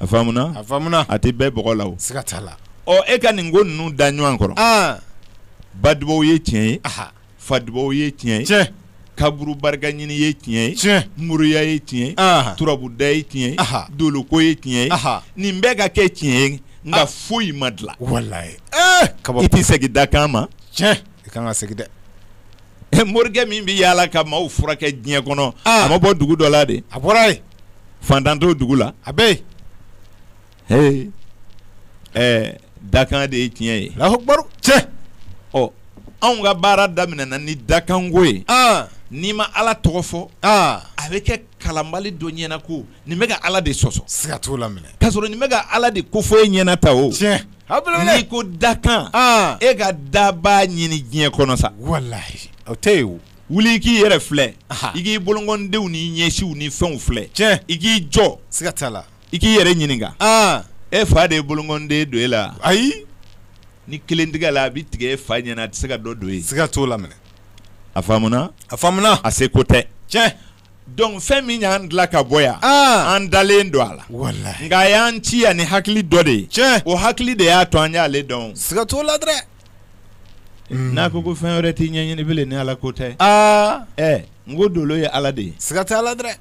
a faamuna a tɛ bɛɛ bɔgɔ la o siga t'a la e ka nin ko ninnu da ɲɔgɔn kɔrɔ badubaw ye tiɲɛ ye fadubaw ye tiɲɛ ye tiɲɛ kaburu barika ɲini ye tiɲɛ ye tiɲɛ moriya ye tiɲɛ ye turabuda ye tiɲɛ ye doloko ye tiɲɛ ye nin bɛɛ ka kɛ tiɲɛ ye nka foyi ma dilan walahi i tɛ segin dakan ma tiɲɛ i kan ka segin dɛ morikɛ min bɛ yaala ka maaw furakɛ diɲɛ kɔnɔ a ma bɔ dugu dɔ la de a bɔra yen fantan t'o dugu la a bɛ yen dakan de ye tiɲɛ ye lahubaru tiɲɛ anw ka baara daminɛna ni dakanko ye n'i ma ala tɔgɔ fɔ a bɛ kɛ kalanbali dɔ ɲɛna ko nin bɛ ka ala de sɔsɔ siga t'o la minɛ k'a sɔrɔ nin bɛ ka ala de ko fɔ e ɲɛna ta o tiɲɛ n'i ko dakan e ka dabaa ɲini diɲɛ kɔnɔ sa walahi o tɛ yen o wuli i k'i yɛrɛ filɛ i k'i bolokɔndenw ni ɲɛsiw ni fɛnw filɛ tiɲɛ i k'i jɔ siga t'a la i k'i yɛrɛ ɲininka e fa de ye bolokɔnden don e la ayi ni kelen tigɛ la a bɛ tigɛ e fa ɲɛna a tɛ se ka dɔ don e siga t'o la minɛ a faamuna a se ko tɛ tiɲɛ donc fɛn min y'an dilan ka bɔ yan an dalen don a la walahi nka a y'an ci yan ni hakili dɔ de ye tiɲɛ o hakili de y'a to an y'ale dɔn siga t'o la dɛ n'a ko fɛn wɛrɛ t'i ɲɛɲini bilen ni ala ko tɛ n ko dolo ye ala de ye siga t'a la dɛ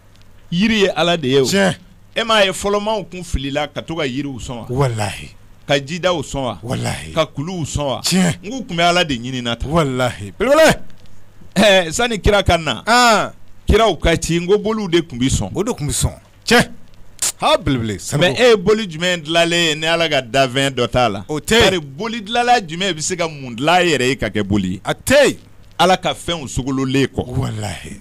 yiri ye ala de ye o tiɲɛ e m'a ye fɔlɔmaw kun filila ka to ka yiriw sɔn wa walahi ka jidaw sɔn wa walahi ka kuluw sɔn wa tiɲɛ n k'u tun bɛ ala de ɲini na ta walahi belebele sani kira ka na kiraw ka ci n ko boliw de tun bɛ sɔn o de tun bɛ sɔn tiɲɛ ha belebele mais e ye boli jumɛn dilanlen ye ni ala ka dafɛn dɔ t'a la o tɛ bari boli dilanla jumɛn bɛ se ka mun dilan a yɛrɛ ye ka kɛ boli ye a tɛ yen ala ka fɛnw sogololen kɔ walahi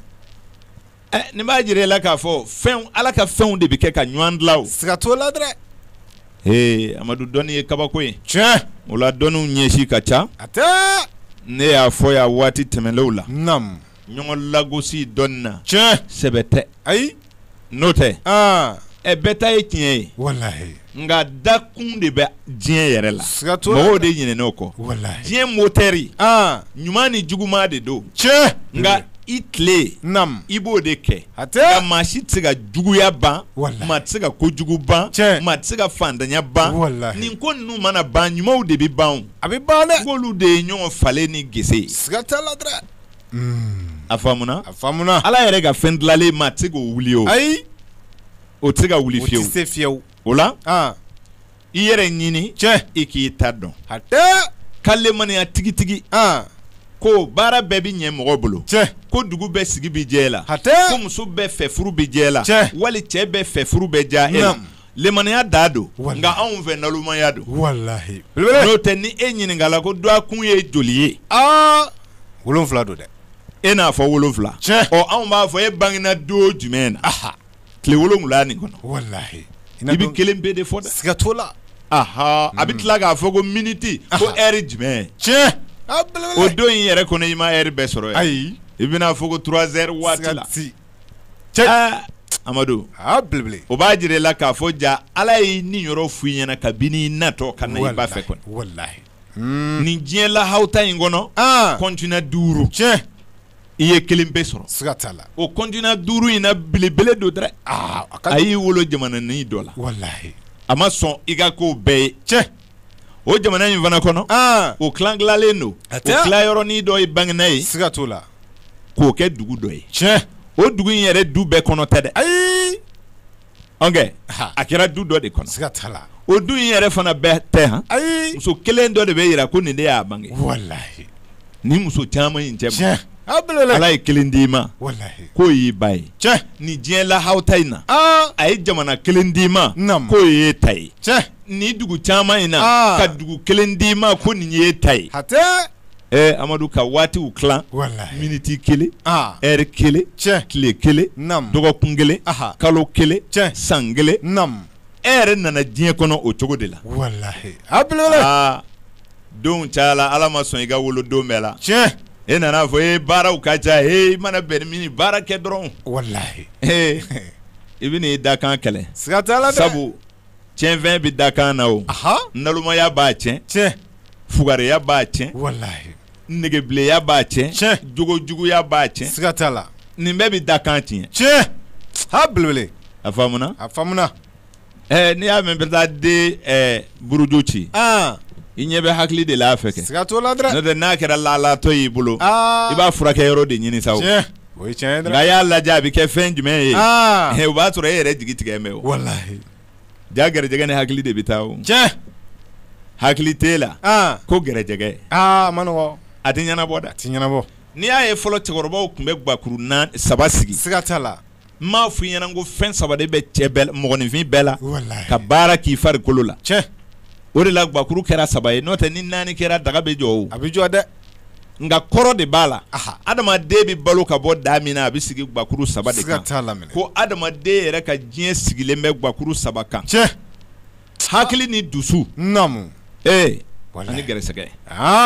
nin b'a jira e la k'a fɔ ala ka fɛnw de bɛ kɛ ka ɲɔgɔn dilan o siga t'o la dɛ Amadu dɔnni ye kabako ye tiɲɛ o la dɔnniw ɲɛsi ka ca a tɛ ne y'a fɔ yan waati tɛmɛnlenw la nam ɲɔgɔn lagosi dɔnni na tiɲɛ sɛbɛ tɛ ayi n'o tɛ bɛɛ ta ye tiɲɛ ye walahi nka dakun de bɛ diɲɛ yɛrɛ la siga t'o la mɔgɔw de ɲinɛn'o kɔ walahi diɲɛ motɛri ɲuman ni juguman de don tiɲɛ nka i tile nam i b'o de kɛ a tɛ nka maa si tɛ se ka juguya ban walahi maa tɛ se ka kojugu ban maa tɛ se ka fantanya ban walahi nin ko ninnu mana ban ɲumanw de bɛ ban a bɛ ban dɛ k'olu de ye ɲɔgɔn falen ni gese ye siga t'a la dɛ a faamuna ala yɛrɛ ka fɛn dilanlen maa tɛ se k'o wuli o ayi o tɛ se ka wuli o tɛ se fiyewu o la i yɛrɛ ɲini i k'i ta dɔn a tɛ ka lemaniya tigitigi ko baara bɛɛ bɛ ɲɛ mɔgɔ bolo ko dugu bɛɛ sigi bɛ diya e la ko muso bɛɛ fɛ furu bɛ diya e la wali cɛ bɛɛ fɛ furu bɛ diya e la lemaniya da don nka anw fɛ nalomaya don walahi n'o tɛ ni e ɲininkala ko dɔgɔkun ye joli ye 7 don dɛ e n'a fɔ 7 anw b'a fɔ e bangena don jumɛn na tile 7 nin kɔnɔ walahi i bɛ kelen bɛɛ de fɔ dɛ siga t'o la a bɛ tila k'a fɔ ko miniti ko ɛri jumɛn tiɲɛ o don in yɛrɛ kɔnɔ i ma ɛri bɛɛ sɔrɔ yan ayi i bɛna fɔ ko 3 heures waati la Amadu o b'a jira la k'a fɔ ja ala ye ni yɔrɔ f'i ɲɛna kabini natɔ ka na i ba fɛ kɔni wallahi nin diɲɛ lahawta in kɔnɔ kɔntinɛ 5 tiɲɛ i ye 1 bɛɛ sɔrɔ siga t'a la o kɔntinɛ 5 in na belebele don dɛ a y'i wolo jamananin dɔ la wallahi a ma sɔn i ka k'o bɛɛ ye tiɲɛ o jamana in fana kɔnɔ o tilalen don o tilayɔrɔnin dɔ ye Banginda ye siga t'o la k'o kɛ dugu dɔ ye tiɲɛ o dugu in yɛrɛ du bɛɛ kɔnɔ tɛ dɛ ayi a kɛra du dɔ de kɔnɔ siga t'a la o du in yɛrɛ fana bɛɛ tɛ han ayi muso kelen dɔ de bɛ yira ko nin de y'a bange wallahi ni muso caman in cɛ tiɲɛ Ala ye kelen d'i ma wallahi k'o y'i ba ye tiɲɛ ni diɲɛ lahawta in na a ye jamana kelen d'i ma Naam. k'o y'e ta ye tiɲɛ ni dugu caman in na ka dugu kelen d'i ma ko nin y'e ta ye hatɛ Amadu ka waatiw tilan wallahi miniti 1 heure 1 tiɲɛ tile 1 Naam. dɔgɔkun 1 kalo 1 tiɲɛ san 1 nam e yɛrɛ nana diɲɛ kɔnɔ o cogo de la wallahi a belebele don cayala Ala ma sɔn i ka wolo don bɛɛ la tiɲɛ e nana fɔ baaraw ka ca i mana bɛn min baara kɛ dɔrɔn wallahi i bɛ n'i dakan kɛlɛ siga t'a la dɛ sabu tiɲɛfɛn bɛ dakan na o nalomaya b'a tiɲɛ tiɲɛ fugariya b'a tiɲɛ wallahi negebileya b'a tiɲɛ tiɲɛ jogojuguya b'a tiɲɛ siga t'a la nin bɛɛ bɛ dakan tiɲɛ tiɲɛ ha belebele a faamuna n'i y'a mɛn bɛ taa den buruju ci i ɲɛ bɛ hakili de la a fɛ kɛ siga t'o la dɛ n'o tɛ n'a kɛra lalatɔ y'i bolo i b'a furakɛ yɔrɔ de ɲini sa o tiɲɛ o ye tiɲɛ ye dɛ nka y'a lajɛ a bɛ kɛ fɛn jumɛn ye o b'a sɔrɔ e yɛrɛ jigi tigɛ mɛ o wallahi ja gɛrɛjɛgɛ ni hakili de bɛ taa o tiɲɛ hakili t'e la ko gɛrɛjɛgɛ a ma nɔgɔ a tɛ ɲɛnabɔ dɛ a tɛ ɲɛnabɔ n'i y'a ye fɔlɔ cɛkɔrɔbaw tun bɛ gakuru 3 sigi siga t'a la n m'a f'i ɲɛna ko fɛn 3 de bɛ cɛ bɛɛ mɔgɔninfin bɛɛ la wallahi ka baara k'i farikolo la tiɲɛ o de la gakuru kɛra 3 ye n'o tɛ ni 4 kɛra daga bɛ jɔ o a bɛ jɔ dɛ nka kɔrɔ de b'a la adamaden bɛ balo ka bɔ da min na a bɛ sigi gakuru 3 de siga kan t'a la minɛ ko adamaden yɛrɛ ka diɲɛ sigilen bɛ gakuru 3 kan tiɲɛ hakili ni dusu namu ani gɛrɛsɛgɛ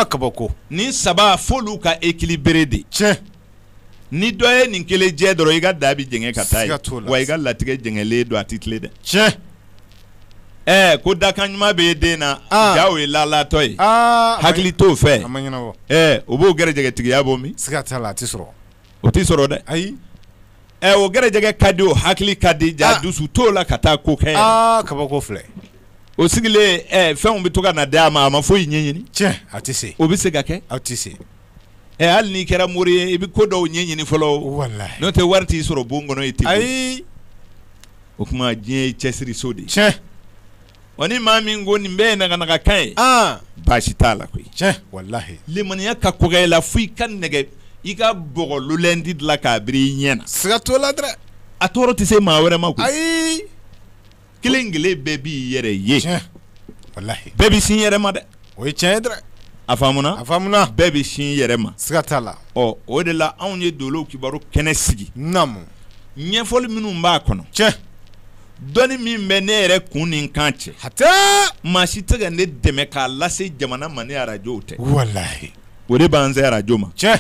kabako nin 3 f'olu ka équilibré de tiɲɛ ni dɔ ye nin kelen jɛ dɔrɔn i ka da bɛ jɛngɛ ka taa ye siga t'o la wa i ka latigɛ jɛngɛlen don a tɛ tile dɛ tiɲɛ ko dakan ɲuman bɛ den na ja o ye lalatɔ ye hakili t'o fɛ a ma ɲɛnabɔ o b'o gɛrɛjɛgɛtigiya bɔ min siga t'a la a tɛ sɔrɔ o tɛ sɔrɔ dɛ ayi o gɛrɛjɛgɛ ka di o hakili ka di ja dusu t'o la ka taa ko kɛ kabako filɛ o sigilen fɛnw bɛ to ka na d'a ma a ma foyi ɲɛɲini tiɲɛ a tɛ se o bɛ se ka kɛ aw tɛ se hali n'i kɛra mori ye i bɛ ko dɔw ɲɛɲini fɔlɔ wallahi n'o tɛ wari t'i sɔrɔ bon kɔnɔ i tɛ ayi o kuma diɲɛ ye cɛsiri so de ye tiɲɛ wa ni maa min ko nin bɛɛ ye naganaga kan ye baasi t'a la koyi tiɲɛ wallahi limaniya ka kɔgɔ i la fo i ka nɛgɛ i ka bɔgɔ lulɛndi dilan k'a biri i ɲɛ na siga t'o la dɛ a tɔɔrɔ tɛ se maa wɛrɛ ma koyi ayi kelen kelen bɛɛ b'i yɛrɛ ye tiɲɛ wallahi bɛɛ bɛ sin yɛrɛ ma dɛ o ye tiɲɛ ye dɛ a faamuna bɛɛ bɛ sin yɛrɛ ma siga t'a la o de la anw ye Dolow Kibaru kɛnɛ sigi namu ɲɛfɔli minnu b'a kɔnɔ tiɲɛ dɔnni min bɛ ne yɛrɛ kun ni kan cɛ hatɛ maa si tɛ ka ne dɛmɛ k'a lase jamana ma ni arajow tɛ wallahi o de b'an se arajo ma tiɲɛ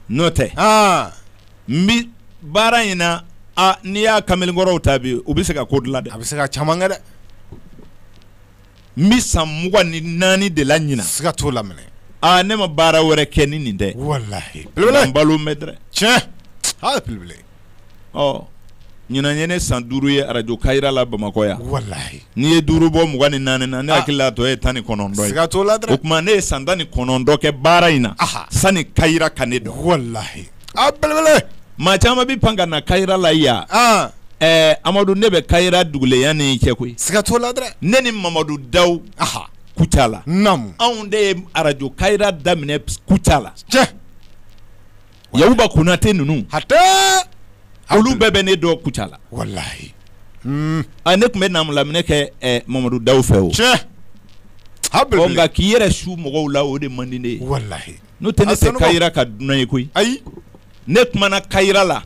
n'o tɛ n bi baara in na n'i y'a kamalenkɔrɔw ta bi u bɛ se ka ko dilan dɛ a bɛ se ka caman kɛ dɛ n bi san 24 de la ɲina siga t'o la minɛ ne ma baara wɛrɛ kɛ ni nin tɛ wallahi n balo mɛ dɛrɛ tiɲɛ belebele ɲinan ye ne san 5 ye arajo Kayira la Bamakɔ yan wallahi n'i ye 5 bɔ 24 na ne hakili la tɔ ye 19 ye siga t'o la dɛ o tuma ne ye san 19 kɛ baara in na sani Kayira ka ne dɔn wallahi belebele maa caman bɛ pan ka na Kayira la yan Amadu ne bɛ Kayira duguleya ni cɛ koyi siga t'o la dɛ ne ni Mamadu Dawu Kucala namu anw de ye arajo Kayira daminɛ Kucala tiɲɛ Yakuba Konate ninnu hatɛ olu bɛɛ bɛ ne dɔn Kucala wallahi ne tun bɛ naamulamɛnɛ kɛ Mamadu Dawu fɛ o tiɲɛ belebele nka k'i yɛrɛ su mɔgɔw la o de man di ne ye wallahi n'o tɛ ne tɛ Kayira ka dunan ye koyi ayi ne kumana Kayira la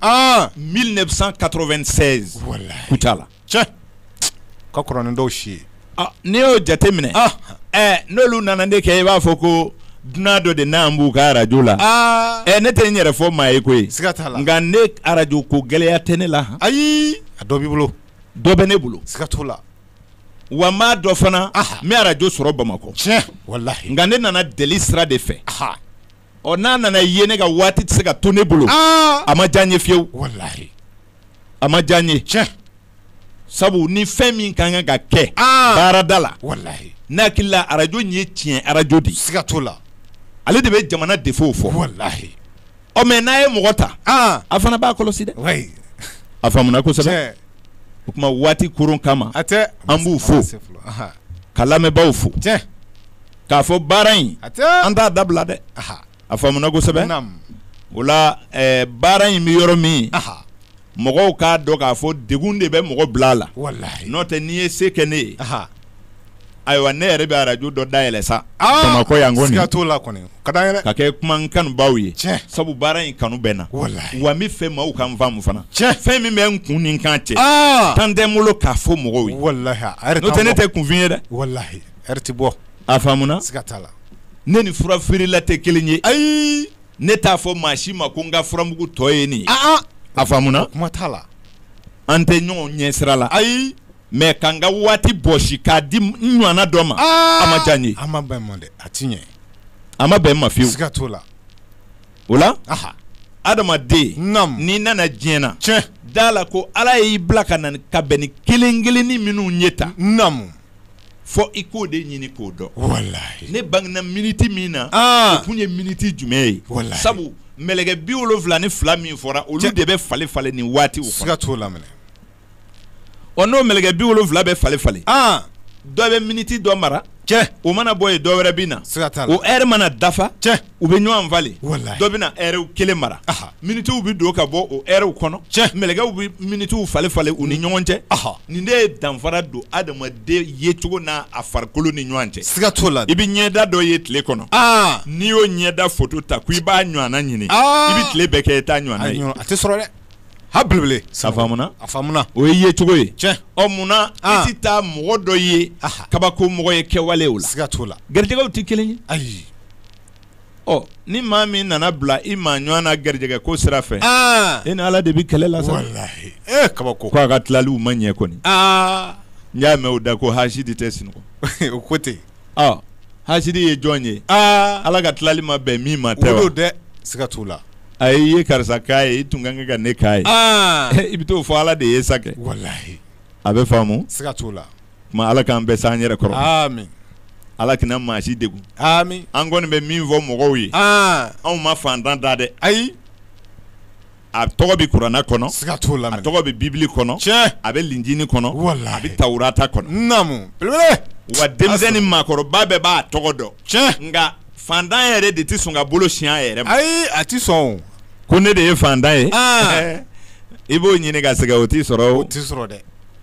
1996 wallahi Kucala tiɲɛ ka kɔrɔ ni dɔw si ye n'i y'o jate minɛ n'olu nana ne kɛ i b'a fɔ ko dunan dɔ de n'an b'u ka arajo la ne tɛ n yɛrɛ fɔ maa ye koyi siga t'a la nka ne arajo ko gɛlɛya tɛ ne la ayi a dɔ b'i bolo dɔ bɛ ne bolo siga t'o la wa maa dɔ fana n bɛ arajo sɔrɔ Bamakɔ tiɲɛ walahi nka ne nana deli sira de fɛ ɔ n'a nana ye ne ka waati tɛ se ka to ne bolo a ma diya n ye fiyewu walahi a ma diya n ye tiɲɛ sabu ni fɛn min ka kan ka kɛ baarada la walahi n'a hakili la arajo in ye tiɲɛ arajo de ye siga t'o la ale de bɛ jamana défaut fɔ walahi ɔ mɛ n'a ye mɔgɔ ta a fana b'a kɔlɔsi dɛ oui a faamuna kosɛbɛ tiɲɛ o tuma waati koron kama a tɛ an b'u fo ka lamɛnbaaw fo tiɲɛ k'a fɔ baara in a tɛ an t'a dabila dɛ a faamuna kosɛbɛ naam o la baara in bɛ yɔrɔ min mɔgɔw k'a dɔn k'a fɔ degun de bɛ mɔgɔ bila a la walahi n'o tɛ n'i ye se kɛ ne ye ayiwa ne yɛrɛ bɛ arajo dɔ dayɛlɛ sa Bamakɔ yan kɔni siga t'o la kɔni ka d'an ye dɛ ka kɛ kuma n kanubaw ye tiɲɛ sabu baara in kanu bɛ n na walahi wa n bɛ fɛ maaw ka n faamu fana tiɲɛ fɛn min bɛ n kun ni n kan cɛ tan tɛ n bolo k'a fɔ mɔgɔw ye walahi a yɛrɛ n'o tɛ ne tɛ kunfin ye dɛ walahi a yɛrɛ ti bɔ a faamuna siga t'a la ne ni fura feerela tɛ kelen ye ayi ne t'a fɔ maa si ma ko n ka furamugu tɔ ye nin ye a faamuna kuma t'a la an tɛ ɲɔgɔn ɲɛ sira la ayi mɛ ka n ka waati bɔsi k'a di n ɲɔgɔnna dɔ ma a ma diya n ye a ma bɛn ma dɛ a ti ɲɛ a ma bɛn n ma fiyewu siga t'o la o la adamaden naam n'i nana diɲɛ na tiɲɛ da la ko ala y'i bila ka bɛn ni kelen kelenni minnu ye tan naam fɔ i k'o de ɲini k'o dɔn walahi ne bangena miniti min na o tun ye miniti jumɛn ye walahi sabu mɛlɛkɛ 72 min fɔra olu de bɛ falen falen nin waati o kɔnɔ siga t'o la minɛ ɔ n'o mɛlɛkɛ 70 bɛ falen falen dɔ bɛ miniti dɔ mara cɛ o mana bɔ yen dɔ wɛrɛ bɛ na siga t'a la o heure mana dafa cɛ u bɛ ɲɔgɔn falen walahi dɔ bɛ na heure kelen mara minitiw bɛ don ka bɔ o heure kɔnɔ cɛ mɛlɛkɛw bɛ minitiw falen falen u ni ɲɔgɔn cɛ nin de ye danfara don adamaden ye cogo n'a a farikolo ni ɲɔgɔn cɛ siga t'o la i bɛ ɲɛda dɔ ye tile kɔnɔ n'i y'o ɲɛda photo ta ko i b'a ɲɔgɔnna ɲini i bɛ tile bɛɛ kɛ i t'a ɲɔgɔnna ye a tɛ sɔrɔ dɛ ha belebele a faamuna a faamuna o ye yecogo ye tiɲɛ ɔ munna i tɛ taa mɔgɔ dɔ ye kabako mɔgɔ ye kɛwale o la siga t'o la garijɛgɛw tɛ kelen ye ayi ɔ ni maa min nana bila i maa ɲɔgɔn na garijɛgɛ ko sira fɛ e ni ala de bɛ kɛlɛ la sa walahi kabako ko a ka tilaliw ma ɲɛ kɔni n y'a mɛn o da ko hasidi tɛ sinɔgɔ o ko ten hasidi ye jɔn ye ala ka tilali ma bɛn min ma tɛ wa dɛ siga t'o la a ye karisa k'a ye i tun ka kan ka ne k'a ye i bɛ t'o fɔ ala de ye sa kɛ walahi a bɛ faamu siga t'o la tuma ala k'an bɛɛ s'an yɛrɛ kɔrɔ amin ala kana maa si degun amin an kɔni bɛ min fɔ mɔgɔw ye anw ma fantan da dɛ ayi a tɔgɔ bɛ kuranna kɔnɔ siga t'o la a tɔgɔ bɛ bibili kɔnɔ tiɲɛ a bɛ linjini kɔnɔ walahi a bɛ tawurata kɔnɔ naamu belebele wa denmisɛn ni maakɔrɔba bɛɛ b'a tɔgɔ dɔn tiɲɛ nka fantan yɛrɛ de tɛ sɔn ka bolo siɲɛ a yɛrɛ ma ayi a ti sɔn ko ne de ye fantan ye i b'o ɲini ka sɛgɛn o t'i sɔrɔ o t'i sɔrɔ dɛ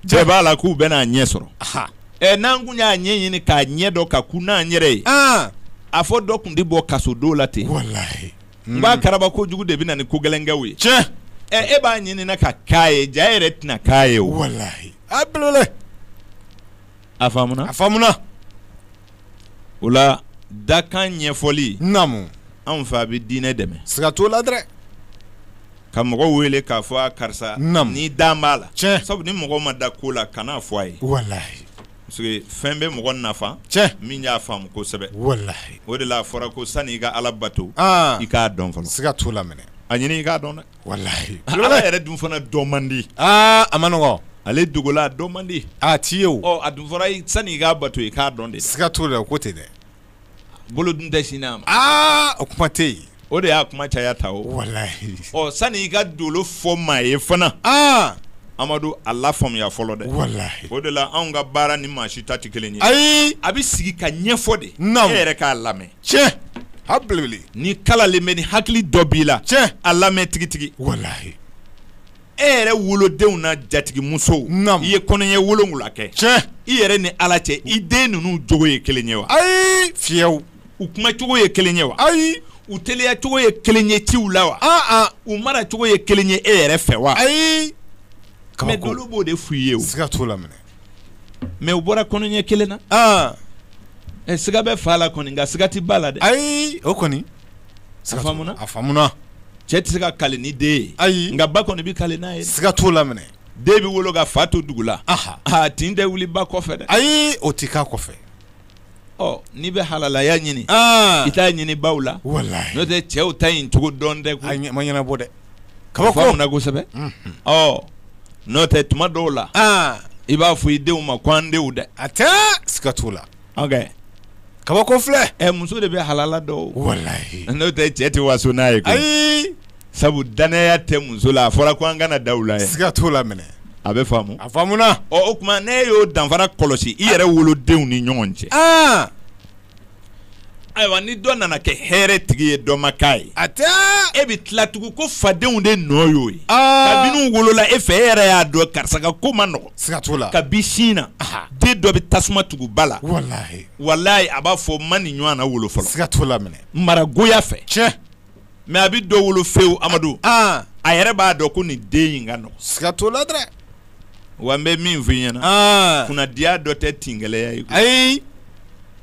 cɛ b'a la k'u bɛna ɲɛ sɔrɔ n'an kun y'a ɲɛ ɲini k'a ɲɛ dɔn ka kun n'an yɛrɛ ye a fɔ dɔ kun tɛ bɔ kaso don la ten walahi n b'a karaba kojugu de bɛ na ni ko gɛlɛnkɛw ye tiɲɛ e b'a ɲini na ka k'a ye ja yɛrɛ tɛna k'a ye o walahi a belebele a faamuna a faamuna o la dakan ɲɛfɔli naamu anw fɛ a bɛ diinɛ dɛmɛ siga t'o la dɛ ka mɔgɔw wele k'a fɔ a karisa ni dan b'a la tiɲɛ sabu ni mɔgɔ ma da ko la kan'a fɔ a ye walahi parce que fɛn bɛ mɔgɔ nafa tiɲɛ min y'a faamu kosɛbɛ walahi o de la a fɔra ko sani i ka ala bato i k'a dɔn fɔlɔ siga t'o la minɛ a ɲini i k'a dɔn dɛ walahi ala yɛrɛ dun fana dɔn man di a ma nɔgɔ ale dogola a dɔn man di a ti ye o a dun fɔra sani i k'a bato i k'a dɔn de siga t'o la o ko ten dɛ bolo dun tɛ sin a ma o kuma tɛ yen o de y'a kuma caya ta o walahi sani i ka dolo fɔ maa ye fana Amadu a la faamuya fɔlɔ dɛ walahi o de la anw ka baara ni maa si ta tɛ kelen ye ayi a bɛ sigi ka ɲɛfɔ de naamu e yɛrɛ k'a lamɛn tiɲɛ a belebele ni kalalen bɛ ni hakili dɔ b'i la tiɲɛ a lamɛn tigitigi walahi e yɛrɛ wolodenw na jatigimusow naamu i ye kɔnɔɲɛ 7 kɛ tiɲɛ i yɛrɛ ni ala cɛ i den ninnu jogo ye kelen ye wa ayi fiyewu u kuma cogo ye kelen ye wa ayi u teliya cogo ye kelen ye ciw la wa u mara cogo ye kelen ye e yɛrɛ fɛ wa ayi mais dolu b'o de f'u ye o siga t'o la minɛ mais u bɔra kɔnɔɲɛ 1 na siga bɛ fa la kɔni nka siga ti ba la dɛ ayi o kɔni a faamuna a faamuna cɛ tɛ se ka kale ni den ye ayi nka ba kɔni bɛ kale n'a ye siga t'o la minɛ den bɛ wolo ka fa to dugu la tin tɛ wuli ba kɔfɛ dɛ ayi o ti k'a kɔfɛ n'i bɛ halalaya ɲini i t'a ɲini baw la wallahi n'o tɛ cɛw ta in cogo dɔn dɛ ko ma ɲɛnabɔ dɛ kabako mun na kosɛbɛ n'o tɛ tuma dɔw la i b'a fɔ i denw ma ko an denw dɛ a tɛ siga t'o la kabako filɛ muso de bɛ halala dɔw wallahi n'o tɛ cɛ tɛ waso n'a ye ayi sabu danaya tɛ muso la a fɔra ko an kana da u la siga t'o la minɛ a bɛ faamu a faamuna o tuma ne y'o danfara kɔlɔsi i yɛrɛ wolodenw ni ɲɔgɔn cɛ ayiwa ni dɔ nana kɛ hɛrɛ tigi ye dɔ ma k'a ye a tɛ e bɛ tila tugun ko fadenw de nɔ y'o ye kabini wolola e fɛ e yɛrɛ y'a dɔn karisa ka ko ma nɔgɔ siga t'o la kabi sin na den dɔ bɛ tasuma tugu ba la wallahi a b'a fɔ ma nin ɲɔgɔn na wolo fɔlɔ siga t'o la minɛ maragoya fɛ tiɲɛ mais a bɛ dɔ wolo fewu Amadu a yɛrɛ b'a dɔn ko nin den in ka nɔgɔ siga t'o la dɛ wa n bɛ min f'i ɲɛna kunnadiya dɔ tɛ tingɛlɛya ye ayi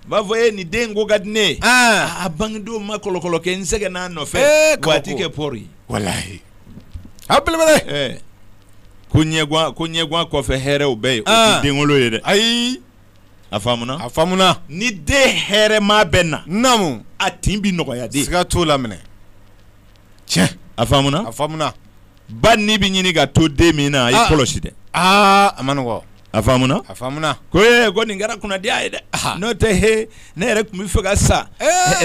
b'a fɔ nin den ko ka di ne ye a bangedenw ma kɔlɔkɔlɔ kɛ n sɛgɛnna nɔfɛ waati kɛ pɔri wallahi a belebele ko ɲɛguwan kɔfɛ hɛrɛw bɛɛ ye o tɛ denwolo ye dɛ ayi a faamuna ni den hɛrɛma bɛ na naamu a tin bi nɔgɔya de siga t'o la minɛ tiɲɛ a faamuna ba ni bɛ ɲini ka to den min na a y'i kɔlɔsi dɛ a ma nɔgɔ a faamuna ko nin kɛra kunnadiya ye dɛ n'o tɛ ne yɛrɛ tun bɛ fɛ ka sa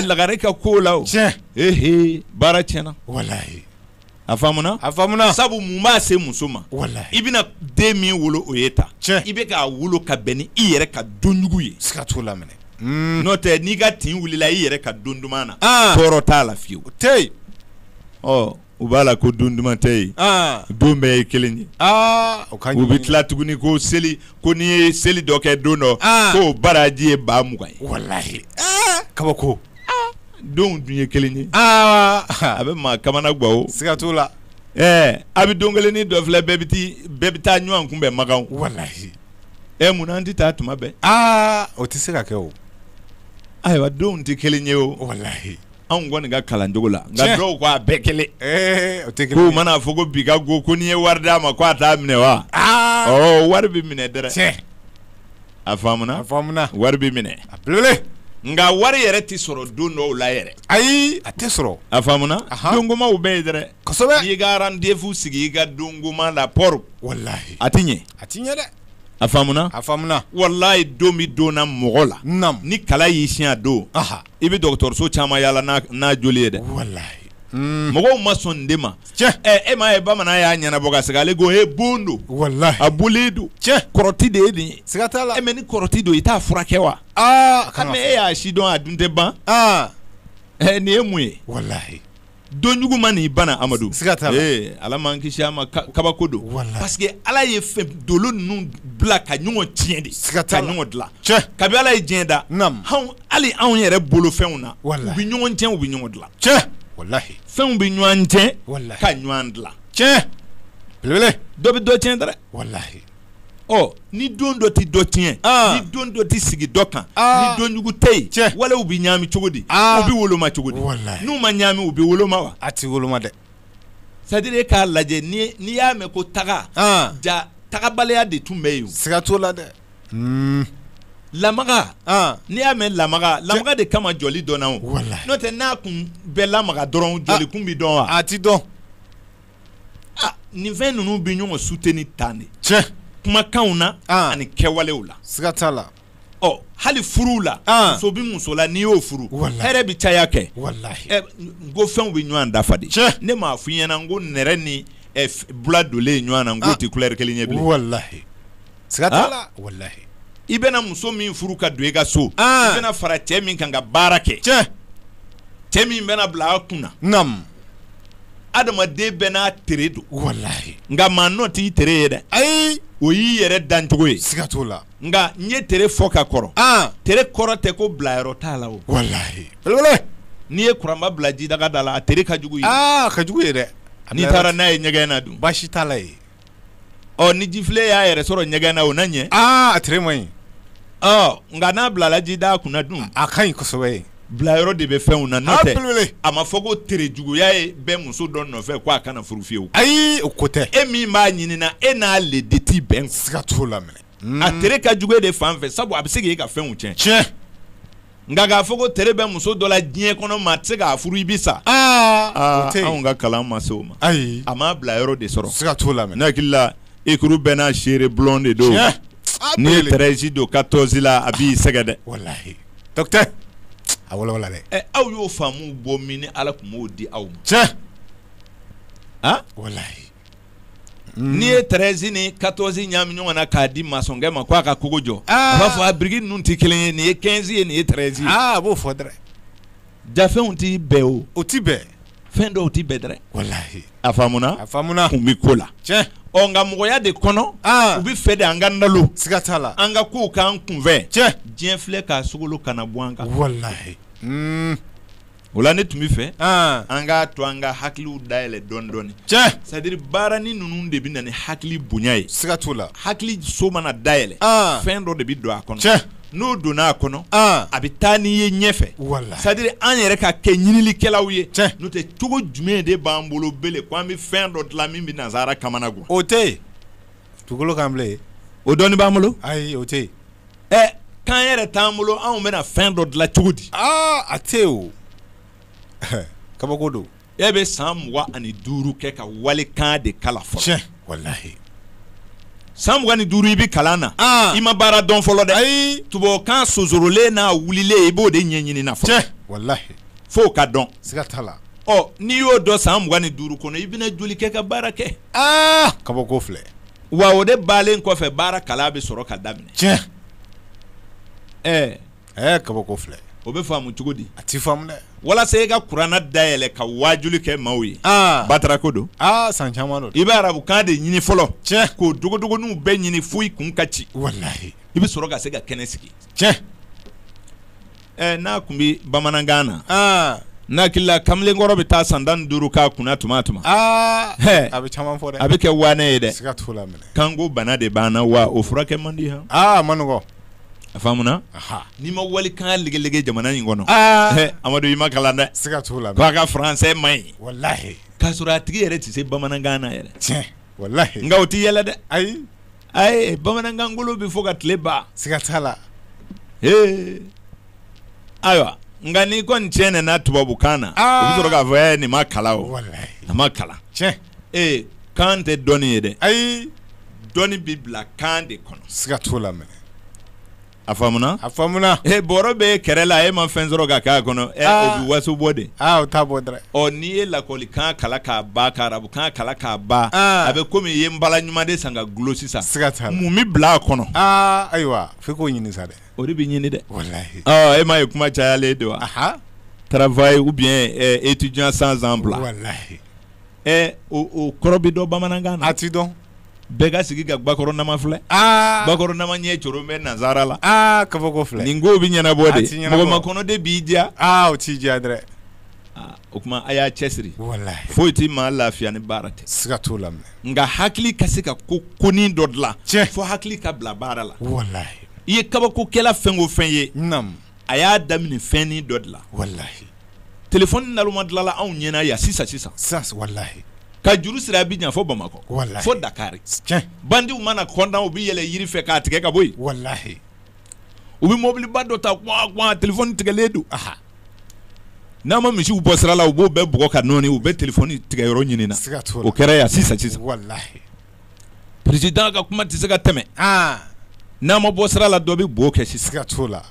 lagare ka ko la o tiɲɛ baara tiɲɛna wallahi a faamuna sabu mun b'a se muso ma wallahi i bɛna den min wolo o ye ta i bɛ k'a wolo ka bɛn ni i yɛrɛ ka donjugu ye siga t'o la minɛ n'o tɛ n'i ka tin wulila i yɛrɛ ka don duman na tɔɔrɔ t'a la fiyewu tɛ u b'a la ko don duman tɛ yen don bɛɛ ye kelen ye u bɛ tila tuguni ko seli ko n'i ye seli dɔ kɛ don dɔ ko baraji ye 20,000 ye wallahi kabako donw dun ye kelen ye a bɛ maa kamana guwa o siga t'o la a bɛ don kelen ni dɔ filɛ bɛɛ bɛ taa ɲɔgɔn kunbɛn Makan wallahi munna an tɛ taa tuma bɛɛ o tɛ se ka kɛ o ayiwa donw tɛ kelen ye o wallahi anw kɔni ka kalan cogo la nka dɔw ko a bɛɛ kelen o tɛ kelen k'u mana fɔ ko bi ka go ko n'i ye wari d'a ma ko a t'a minɛ wa wari bɛ minɛ dɛrɛ tiɲɛ a faamuna wari bɛ minɛ a belebele nka wari yɛrɛ tɛ sɔrɔ don dɔw la yɛrɛ ayi a tɛ sɔrɔ a faamuna dongomaw bɛ yen dɛrɛ kosɛbɛ n'i ka rendez-vous sigi i ka dongoma la pɔrɔ wallahi a tɛ ɲɛ dɛ a faamuna wallahi don bɛ donna mɔgɔ la ni kala y'i siɲɛ a don i bɛ dɔgɔtɔrɔso caman yaala n'a joli ye dɛ wallahi mɔgɔw ma sɔn nin de ma e m'a ye bamanan y'a ɲɛnabɔ ka segin ale ko bon don wallahi a bolilen don kɔrɔti de ye nin ye siga t'a la mais ni kɔrɔti don i t'a furakɛ wa mais e y'a si dɔn a dun tɛ ban nin ye mun ye wallahi donjugu ma n'i bana Amadu siga t'a la ala m'an kisi a ma kabako don parce que ala ye dolo ninnu bila ka ɲɔgɔn tiɲɛ de ka ɲɔgɔn dilan kabi ala ye diɲɛ da hali anw yɛrɛ bolofɛnw na u bɛ ɲɔgɔn tiɲɛ u bɛ ɲɔgɔn dilan wallahi fɛnw bɛ ɲɔgɔn tiɲɛ ka ɲɔgɔn dilan belebele dɔ bɛ dɔ tiɲɛ dɛrɛ wallahi ni don dɔ tɛ dɔ tiɲɛ ni don dɔ tɛ sigi dɔ kan ni donjugu tɛ yen walew bɛ ɲaami cogo di u bɛ woloma cogo di n'u ma ɲaami u bɛ woloma wa a tɛ woloma dɛ c'est à dire k'a lajɛ n'i y'a mɛn ko taga ja tagabaliya de tun bɛ yen siga t'o la dɛ lamaga n'i y'a mɛn lamaga de kama jɔli dɔnna o n'o tɛ n'a kun bɛɛ lamaga dɔrɔn jɔli kun bɛ dɔn wa a ti dɔn nin fɛn ninnu bɛ ɲɔgɔn soutenir tan de kumakanw na ani kɛwalew la siga t'a la hali furuw la muso bɛ muso la n'i y'o furu hɛrɛ bɛ caya kɛ n ko fɛnw bɛ ɲɔgɔn dafa de ne m'a f'i ɲɛna n ko nɛrɛ ni bula donnen ɲɔgɔn na n ko tɛ couleur kelen ye bilen wallahi siga t'a la wallahi i bɛna muso min furu ka don i ka so i bɛna fara cɛ min kan ka baara kɛ cɛ min bɛna bila a kun na adamaden bɛɛ n'a tere don wallahi nka maa nɔ t'i tere ye dɛ ayi o y'i yɛrɛ dancogo ye siga t'o la nka n ye tere fɔ ka kɔrɔ tere kɔrɔ tɛ ko bilayɔrɔ t'a la o wallahi belebele n'i ye kuranba bila jidaga da la a tere ka jugu ye ka jugu ye dɛ n'i taara n'a ye ɲɛgɛn na dun baasi t'a la ye ni jifile y'a yɛrɛ sɔrɔ ɲɛgɛn na o na ɲɛ a tere man ɲi nka n'a bilala ji da kunna dun a ka ɲi kosɛbɛ bila yɔrɔ de bɛ fɛnw na n'o tɛ Abelele. a ma fɔ ko tere juguya ye bɛɛ muso dɔ nɔfɛ ko a kana furu fiyewu Ayi o ko tɛ. e min b'a ɲinina e n'a le de ti bɛn Siga t'o la minɛ. a tere ka jugu e de fan fɛ sabu a bɛ se k'e ka fɛnw tiɲɛ Tiɲɛ. nka k'a fɔ ko tere bɛ muso dɔ la diɲɛ kɔnɔ maa tɛ se k'a furu i bi sa O tɛ yen. anw ka kalan ma se o ma Ayi. a m'a bila yɔrɔ de sɔrɔ Siga t'o la minɛ. ne hakili la ekuru bɛɛ n'a seere blond de don Tiɲɛ. n'i ye Abelele. 13 don 14 la a b'i sɛgɛ dɛ Walahi. Docteur. A wala dɛ. aw y'o faamu bɔ min ni ala tun m'o di aw ma Tiɲɛ. han Walahi. n'i ye 13 ni 14 ɲagami ɲɔgɔn na k'a di masɔnkɛ ma k'a ka kogo jɔ Ah. a b'a fɔ a biriki ninnu tɛ kelen ye nin ye 15 ye nin ye 13 ye A b'o fɔ dɛrɛ. jafɛnw t'i bɛɛ o O ti bɛn. fɛn dɔw t'i bɛɛ dɛrɛ Walahi. a faamuna A faamuna. kun bɛ ko la Tiɲɛ. ɔ nka mɔgɔya de kɔnɔ Ah. u bɛ fɛ de an ka nalo Siga t'a la. an ka kow k'an kunfɛ Tiɲɛ. diɲɛ filɛ k'a sogolo kana bɔ an kan Walahi. o la ne tun bɛ fɛ Ah. an k'a to an ka hakiliw dayɛlɛ dɔɔni dɔɔni Tiɲɛ. c'est à dire baarani ninnu de bɛ na ni hakili bonya ye Siga t'o la. hakili so mana dayɛlɛ Ah. fɛn dɔ de bɛ don a kɔnɔ Tiɲɛ. n'o donna a kɔnɔ Ah. a bɛ taa n'i ye ɲɛfɛ Walahi. c'est à dire an yɛrɛ ka kɛ ɲinilikɛlaw ye Tiɲɛ. n'o tɛ cogo jumɛn de b'an bolo bele ko an bɛ fɛn dɔ dilan min bɛ nazara kamana gan O tɛ yen. Dugukolo kan bilen. o dɔnni b'an bolo Ayi o tɛ yen. k'an yɛrɛ t'an bolo anw bɛna fɛn dɔ dilan cogo di A tɛ yen o. Kabako don. e bɛ san 25 kɛ ka walikan de kala fɔlɔ Tiɲɛ. Walahi. san 25 i bɛ kalan na Ah. i ma baara dɔn fɔlɔ dɛ Ayi. tubabukan sonsorolen n'a wulilen i b'o de ɲɛɲini na fɔlɔ Tiɲɛ. Walahi. f'o ka dɔn Siga t'a la. ɔ n'i y'o dɔn san 25 kɔnɔ i bɛna joli kɛ ka baara kɛ Kabako filɛ. wa o de baalen kɔfɛ baara kalan bɛ sɔrɔ ka daminɛ Tiɲɛ. Kabako filɛ. o bɛ faamu cogo di A ti faamu dɛ. walasa i ka kuranna dayɛlɛ ka wajuli kɛ maaw ye batara ko don San caman don. i bɛ arabukan de ɲini fɔlɔ Tiɲɛ. k'o dogodogoniw bɛɛ ɲini fo i kun ka ci Walahi. i bɛ sɔrɔ ka se ka kɛnɛ sigi Tiɲɛ. n'a kun bɛ bamanankan na Ah. n'a hakilila kamalenkɔrɔ bɛ taa san 15 k'a kunna tuma tuma Ah. Hɛ. A bɛ caman fɔ dɛ. a bɛ kɛ waanɛ ye dɛ Siga t'o la minɛ. kanko bana de b'an na wa o furakɛ man di han A ma nɔgɔ. a faamuna Aha. n'i ma walikan legelege jamana in kɔnɔ Ah. amadu i ma kalan dɛ Siga t'o la minɛ. k'a ka faransɛ man ɲi Walahi. k'a sɔrɔ a tigi yɛrɛ tɛ se bamanankan na yɛrɛ Tiɲɛ. Walahi. nka o tɛ yɛlɛ dɛ Ayi. ayi bamanankan golo bɛ fɔ ka tile ban Siga t'a la. ayiwa nka n'i kɔni tiɲɛ n'a tubabukan na o Ah. bɛ sɔrɔ k'a fɔ nin ma kalan o Walahi. a ma kalan Tiɲɛ. kan tɛ dɔnni ye dɛ Ayi. dɔnni bɛ bila kan de kɔnɔ Siga t'o la minɛ. a faamuna A faamuna. bɔrɔ bɛ kɛrɛ la e ma fɛn sɔrɔ ka k'a kɔnɔ o bɛ waso bɔ de O t'a bɔ dɛrɛ. ɔ n'i ye lakɔlikan kalan k'a ban ka arabukan kalan k'a ban Ah. a bɛ komi i ye n bala ɲuman de san ka gulo sisan Siga t'a la. mun bɛ bila a kɔnɔ Ayiwa. F'i k'o ɲini sa dɛ. o de bɛ ɲini dɛ Walahi. e m'a ye kuma cayalen de wa Aha. travail ou bien étudiant sans emploi Walahi. o kɔrɔ bɛ dɔn bamanankan na A ti dɔn. bɛɛ ka sigi ka Bakɔrɔ nama filɛ Bakɔrɔ nama ɲɛ coro bɛ nazara la Kabako filɛ. nin ko bɛ ɲɛnabɔ A de ti ɲɛnabɔ. mɔgɔ makɔnɔ de b'i diya O t'i diya dɛrɛ. o kuma a y'a cɛsiri Walahi. foyi tɛ maa lafiya ni baara tɛ Siga t'o la minɛ. nka hakili ka se ka konin dɔ dilan Tiɲɛ. fo hakili ka bila baara la Walahi. i ye kabakokɛla fɛn o fɛn ye Nam. a y'a daminɛ fɛnnin dɔ de la Walahi. telefɔni naloma dilanla anw ɲɛna yan sisan Walahi. ka juru siri Abidjan fo Bamakɔ Walahi. fo Dakari Tiɲɛ. bandiw mana kɔntan u bɛ yɛlɛ yiri fɛ k'a tigɛ ka bɔ yen Walahi. u bɛ mɔbiliba dɔ ta kuwa telefɔni tigɛlen don n'a ma misiw bɔ sira la u b'o bɛɛ bugɔ ka nɔɔni u bɛ telefɔni tigɛ yɔrɔ ɲini na Siga t'o la. o kɛra yan sisan Walahi. président ka kuma tɛ se ka tɛmɛ n'a ma bɔ sira la dɔ bɛ bo kɛ sisan Siga t'o la.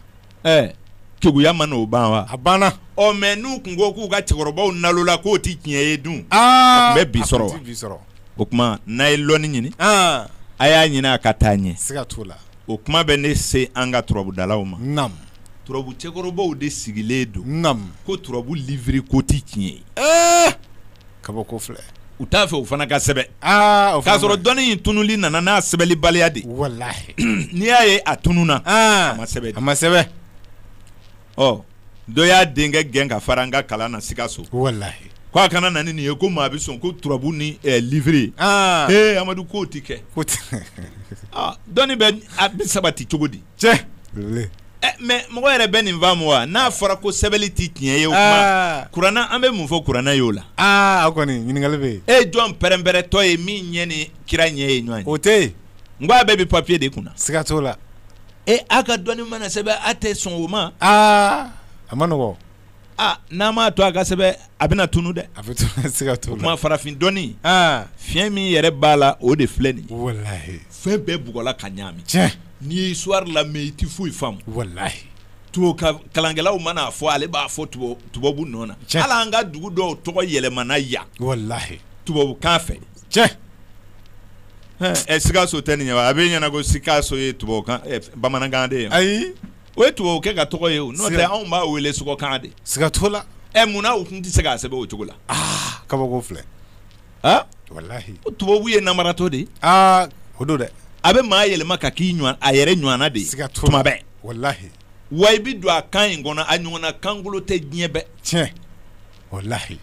keguya ma n'o ban wa A banna. mɛ n'u kun ko k'u ka cɛkɔrɔbaw nalola k'o tɛ tiɲɛ ye dun A tun bɛ bi sɔrɔ wa bi sɔrɔ. o kuma n'a ye lɔnni ɲini a y'a ɲini a ka taa ɲɛ Siga t'o la. o kuma bɛ ne se an ka turabudalaw ma Nam. turabu cɛkɔrɔbaw de sigilen don Nam. ko turabu livre ko tɛ tiɲɛ ye Kabako filɛ. u t'a fɛ u fana ka sɛbɛ O k'a sɔrɔ dɔnni in tunuli nana n'a sɛbɛlibaliya de Walahi. n'i y'a ye a tununa a ma sɛbɛ A ma sɛbɛ. dɔ y'a denkɛ gɛn ka fara an ka kalan na Sikaso Walahi. ko a kana na ni nin ye ko maa bɛ sɔn ko turabu ni livre Amadu k'o tɛ kɛ dɔnni bɛ a bɛ sabati cogo di Tiɲɛ. mais mɔgɔ yɛrɛ bɛ nin faamu wa n'a fɔra ko sɛbɛnni ti tiɲɛ ye o kuma kuranna an bɛ mun fɔ kuranna ye o la a kɔni ɲininkali bɛ yen e jɔn pɛrɛnpɛrɛntɔ ye min ɲɛ ni kira ɲɛ ye ɲɔgɔn ye o tɛ yen n ko a bɛɛ bɛ papiye de kunna siga t'o la a ka dɔnni mana sɛbɛn a tɛ sɔn o ma a ma nɔgɔ n'a m'a to a ka sɛbɛn a bɛna tunu dɛ a bɛ tunu siga t'o la o kuma farafin dɔnni fiɲɛ min yɛrɛ b'a la o de filɛ nin ye walahi fɛn bɛɛ bugɔla ka ɲaami tiɲɛ n'i ye histoire lamɛn i ti foyi faamu walahi tubabu kalankɛlaw mana fɔ ale b'a fɔ tubabu nɔ na hali an ka dugu dɔw tɔgɔ yɛlɛmana yan walahi tubabukan fɛ tiɲɛ Sikaso tɛ nin ye wa a bɛ ɲɛna ko Sikaso ye tubabukan bamanankan de ye ayi o ye tubabu kɛ ka tɔgɔ ye o n'o tɛ anw b'a wele sɔgɔkan de siga t'o la munna u tun tɛ se k'a sɛbɛn o cogo la kabako filɛ walahi o tubabu ye namaratɔ de ye o don dɛ a bɛ maa yɛlɛma ka k'i ɲɔgɔn a yɛrɛ ɲɔgɔnna de ye tuma bɛɛ walahi wa i bɛ don a kan in kɔnɔ a ɲɔgɔnna kankolo tɛ diɲɛ bɛɛ tiɲɛ walahi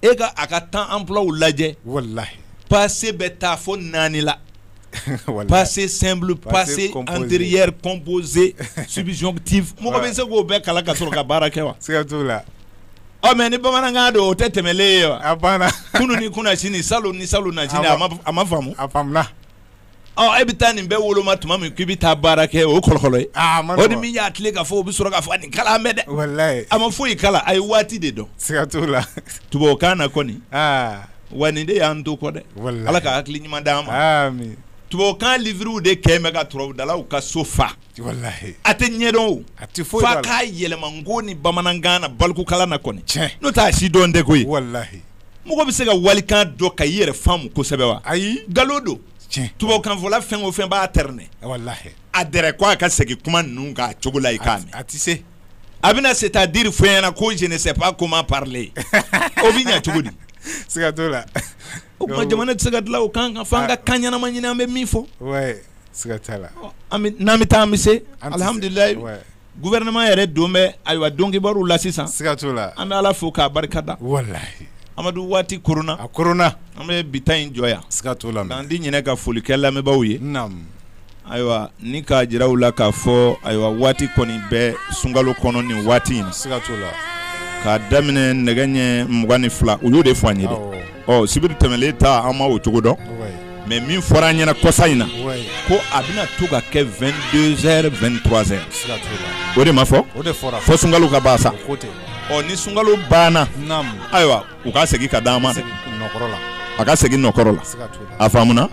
e ka a ka temps emploi lajɛ walahi passé bɛ taa fo 4 la passé simple passé antérieur composé subjonctif mɔgɔ bɛ se k'o bɛɛ kalan ka sɔrɔ ka baara kɛ wa siga t'o la mais ni bamanankan don o tɛ tɛmɛlen ye wa a banna kunu ni kuna sini salon ni salon na sini a ma faamu a faamuna e bɛ taa nin bɛɛ woloma tuma min k'i bɛ taa baara kɛ o kɔlɔkɔlɔ ye o ni min y'a tile k'a fɔ o bɛ sɔrɔ k'a fɔ nin kalan mɛn dɛ walahi a ma foyi kala a ye waati de dɔn siga t'o la tubabukan na kɔni wa nin de y'an to kɔ dɛ ala ka hakili ɲuman d'an ma amin tubabukan livrew de kɛ mɛ ka turabudalaw ka so fa walahi a tɛ ɲɛdɔn o a tɛ foyi f'a k'a yɛlɛma nko ni bamanankan na balikukalan na kɔni n'o t'a si dɔn tɛ koyi walahi mɔgɔ bɛ se ka walikan dɔ ka i yɛrɛ faamu kosɛbɛ wa ayi nkalon don tubabukanfɔla fɛn o fɛn b'a tɛrɛnɛ walahi a dɛrɛ ko a ka segin kuma ninnu kan a cogo la i k'a mɛn a tɛ se a bɛna c'est-à-dire fɔ ɲɛna ko je ne sais pas comment parler o bɛ ɲɛ cogo di siga t'o la o kuma jamana tɛ se ka dilan o kan kan f'an ka kan ɲɛnama ɲini an bɛ min fɔ siga t'a la n'an bɛ taa an bɛ se alihamudulilayi gouvernement yɛrɛ don bɛ ayiwa dɔnkibaaruw la sisan siga t'o la an bɛ ala fo k'a barika da walahi amadu waati korona a korona an bɛ bi ta in jɔ yan siga t'o la k'an di ɲinɛ ka foli kɛ lamɛnbaaw ye ayiwa ni k'a jira u la k'a fɔ ayiwa waati kɔni bɛ sunkalo kɔnɔ nin waati in na siga t'o la k'a daminɛ nɛgɛ ɲɛ 22 u y'o de fɔ an ye dɛ sibiri tɛmɛlen ta an ma o cogo dɔn mais min fɔra an ɲɛna kɔsa in na ko a bɛna to ka kɛ 22h 23h o de ma fɔ fɔ sunkalo ka ban sa ni sunkalo banna ayiwa u ka segin ka d'an ma dɛ a ka segin nɔkɔrɔ la a faamuna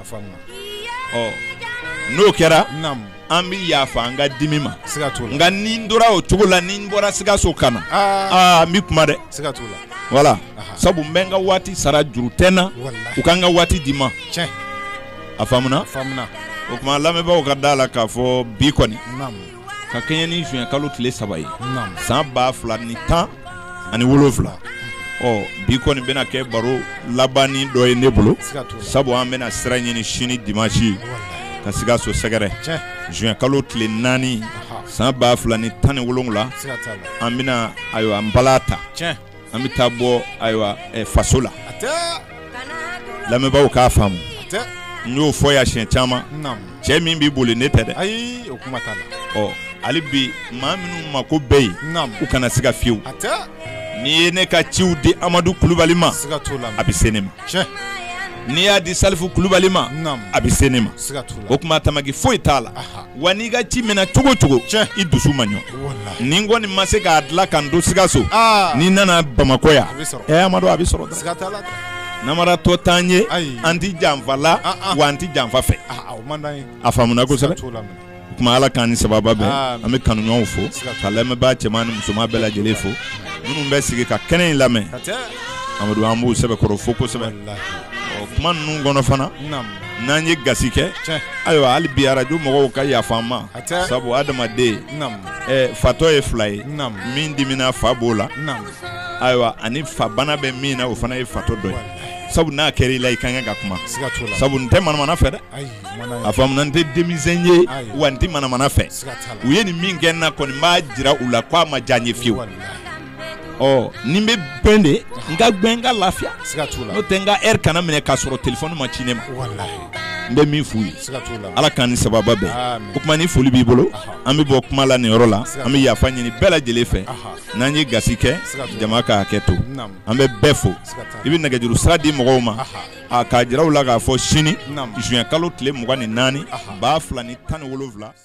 n'o kɛra an bɛ yafa an ka dimi ma nka ni n tora o cogo la ni n bɔra Sikaso ka na n bɛ kuma dɛ voilà sabu n bɛ n ka waati sara juru tɛ n na u ka n ka waati di ma a faamuna o tuma lamɛnbaaw ka da la k'a fɔ bi kɔni ka kɛɲɛ ni juin kalo tile 3 ye san 2017 bi kɔni bɛna kɛ baro labanni dɔ ye ne bolo sabu an bɛna sira ɲini sini dimanche ka Sikaso sɛgɛrɛ juin kalo tile 4 san 2017 an bɛna ayiwa n bala ta an bɛ taa bɔ ayiwa faso la lamɛnbaaw k'a faamu n y'o fɔ yan siɲɛ caman cɛ min b'i boli ne tɛ dɛ hali bi maa minnu mako bɛ yen u kana se ka fiyewu n'i ye ne ka ciw di Amadu Kulubali ma a bɛ se ne ma n'i y'a di Salifu Kulubali ma a bɛ se ne ma o tuma tamaki foyi t'a la wa n'i ka ci minɛ cogo cogo i dusu ma ɲɔ ni n kɔni ma se k'a dilan ka n to Sikaso n'i nana Bamakɔ yan Amadu a bɛ sɔrɔ dɛ namaratɔ t'an ye an ti janfa la wa an ti janfa fɛ a faamuna kosɛbɛ o tuma ala k'an ni sababa bɛn an bɛ kanuɲɔgɔnw fo ka lamɛnbaa cɛman ni musoman bɛɛ lajɛlen fo minnu bɛ sigi ka kɛnɛ in lamɛn Amadu an b'u sɛbɛkɔrɔ fo kosɛbɛ kuma ninnu kɔnɔ fana n'an ye gasi kɛ ayiwa hali bi arajo mɔgɔw ka yafa an ma sabu adamaden fatɔ ye 2 ye min dimina fa b'o la ayiwa ani fa bana bɛ min na o fana ye fatɔ dɔ ye sabu n'a kɛra i la i ka kan ka kuma sabu n tɛ manamana fɛ dɛ a faamuna n tɛ denmisɛn ye wa n tɛ manamana fɛ u ye nin min kɛ n na kɔni n b'a jira u la k'a ma diya n ye fiyewu ni n bɛ bɛn de n ka gbɛn n ka lafiya n'o tɛ n ka heure kana minɛ k'a sɔrɔ téléphone ma ci ne ma n bɛ min f'u ye ala k'an ni sababa bɛn o kuma ni foli b'i bolo an bɛ bɔ kuma la nin yɔrɔ la an bɛ yafa ɲini bɛɛ lajɛlen fɛ n'an ye gasi kɛ jama ka hakɛ to an bɛ bɛɛ fo i bɛ nɛgɛjuru sira di mɔgɔw ma a k'a jira u la k'a fɔ sini juin kalo tile 24 2017